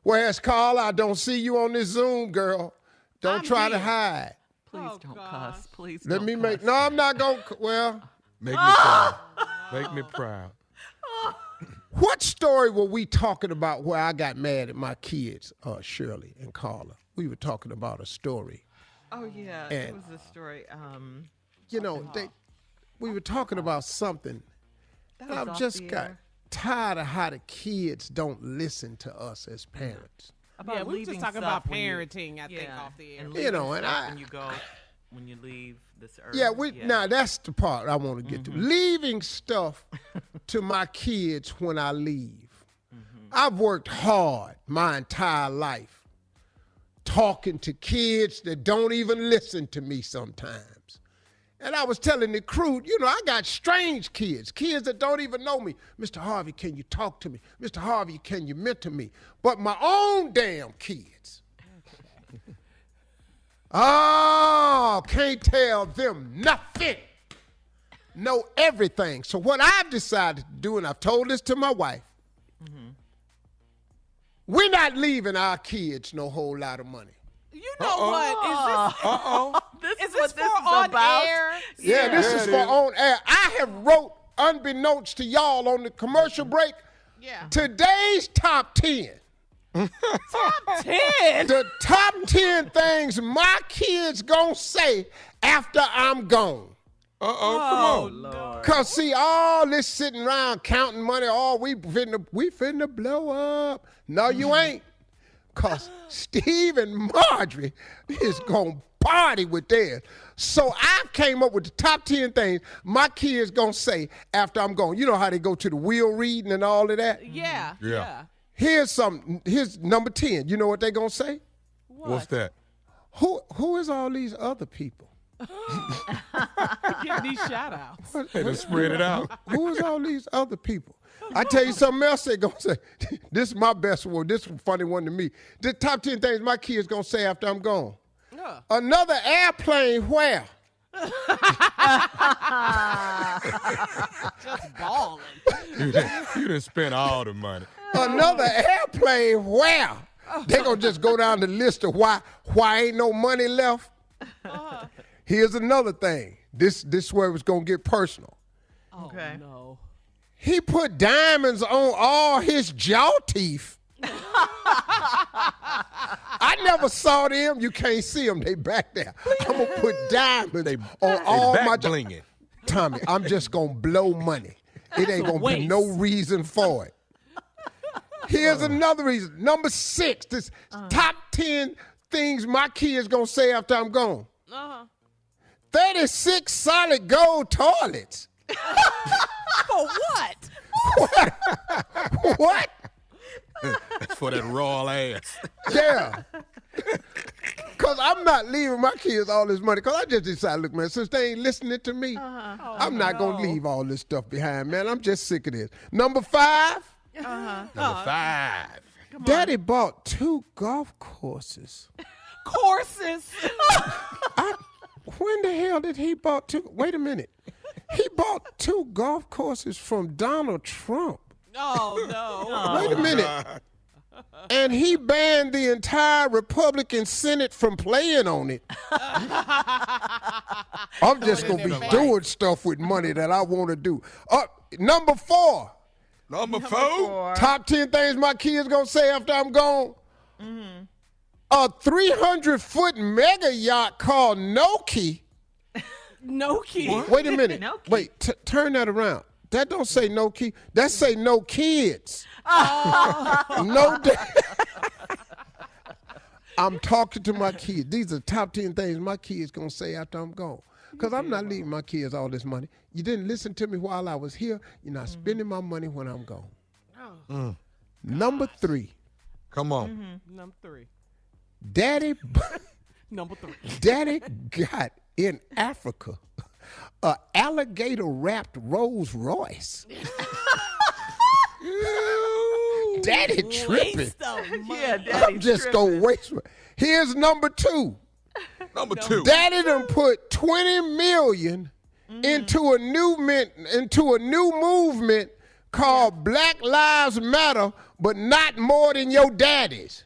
Whereas, Carla, I don't see you on this Zoom, girl. Don't try to hide. Please don't cuss. Please Let don't me cuss. make, no, I'm not going to, well. Make me proud. Make me proud. What story were we talking about where I got mad at my kids, Shirley and Carla? We were talking about a story. Oh, yeah. And, it was a story. We were talking about something. That And was I've off just the got air. tired of how the kids don't listen to us as parents. About Yeah, we were just leaving talking stuff about when you- parenting, I think, off the air. And You know, leaving and stuff I- when you leave this earth. Yeah, now that's the part I want to get to. Leaving stuff to my kids when I leave. I've worked hard my entire life talking to kids that don't even listen to me sometimes. And I was telling the crew, I got strange kids that don't even know me. Mr. Harvey, can you talk to me? Mr. Harvey, can you mentor me? But my own damn kids. Can't tell them nothing. know everything. So what I've decided to do, and I've told this to my wife, we're not leaving our kids no whole lot of money. You know what? Is this for on about? air? Yeah, this is for on air. I have wrote, unbeknownst to y'all on the commercial break, today's top 10. Top 10? The top 10 things my kids gonna say after I'm gone. Come on. Lord. Cause see, all this sitting around counting money, we finna blow up. No, you ain't. Cause Steve and Marjorie is gonna party with theirs. So I came up with the top 10 things my kids gonna say after I'm gone. You know how they go to the wheel reading and all of that? Yeah. Here's number 10. You know what they gonna say? What's that? Who is all these other people? Give these shout outs. They done spread it out. Who is all these other people? I tell you something else they gonna say. This is my best one. This is a funny one to me. The top 10 things my kids gonna say after I'm gone. Another airplane where? Just balling. You done spent all the money. Another airplane where? They gonna just go down the list of why ain't no money left. Here's another thing. This is where it's gonna get personal. Okay. No. He put diamonds on all his jaw teeth. I never saw them. You can't see them. They back there. I'm going to put diamonds on all my blinging. Tommy, I'm just going to blow money. It ain't going to be no reason for it. Here's another reason. Number 6, this top 10 things my kids going to say after I'm gone. 36 solid gold toilets. For what? What? For that raw ass. Yeah. Because I'm not leaving my kids all this money. Because I just decided, look, man, since they ain't listening to me, I'm not going to leave all this stuff behind, man. I'm just sick of this. Number 5. Number 5. Daddy bought 2 golf courses. When the hell did he bought 2? Wait a minute. He bought 2 golf courses from Donald Trump. Oh, no. Wait a minute. And he banned the entire Republican Senate from playing on it. I'm just going to be doing stuff with money that I want to do. Number 4. Number 4. Top 10 things my kids going to say after I'm gone. A 300-foot mega yacht called Noki. Noki? Wait a minute. Wait, turn that around. That don't say no key. That say no kids. No. I'm talking to my kids. These are the top 10 things my kids going to say after I'm gone. Because I'm not leaving my kids all this money. You didn't listen to me while I was here. You're not spending my money when I'm gone. Number 3. Come on. Number 3. Daddy. Number 3. Daddy got in Africa a alligator wrapped Rolls Royce. Daddy tripping. Yeah, Daddy I'm just gonna waste. Here's number 2. Number 2. Daddy done put $20 million into a new movement called Black Lives Matter, but not more than your daddy's.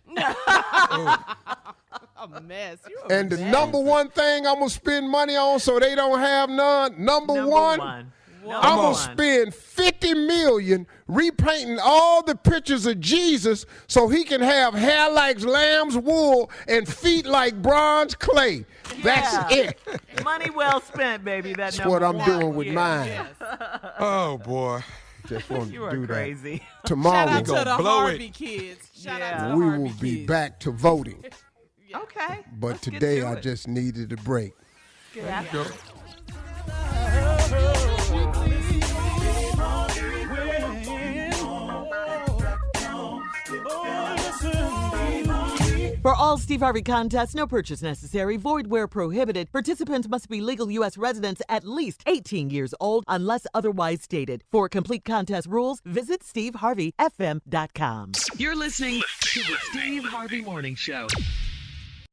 A mess. And the number 1 thing I'm going to spend money on so they don't have none, number one, I'm going to spend $50 million repainting all the pictures of Jesus so he can have hair like lamb's wool and feet like bronze clay. That's it. Money well spent, baby. That's what I'm doing with mine. Yes. Oh, boy. Just want You to are do crazy. that. Tomorrow Shout out to the blow Harvey it. kids. Shout out to the we Harvey will be kids. back to voting. Okay. But let's get today to I it. just needed a break. Get after it. For all Steve Harvey contests, no purchase necessary, void where prohibited. Participants must be legal U.S. residents at least 18 years old unless otherwise stated. For complete contest rules, visit SteveHarveyFM.com. You're listening to the Steve Harvey Morning Show.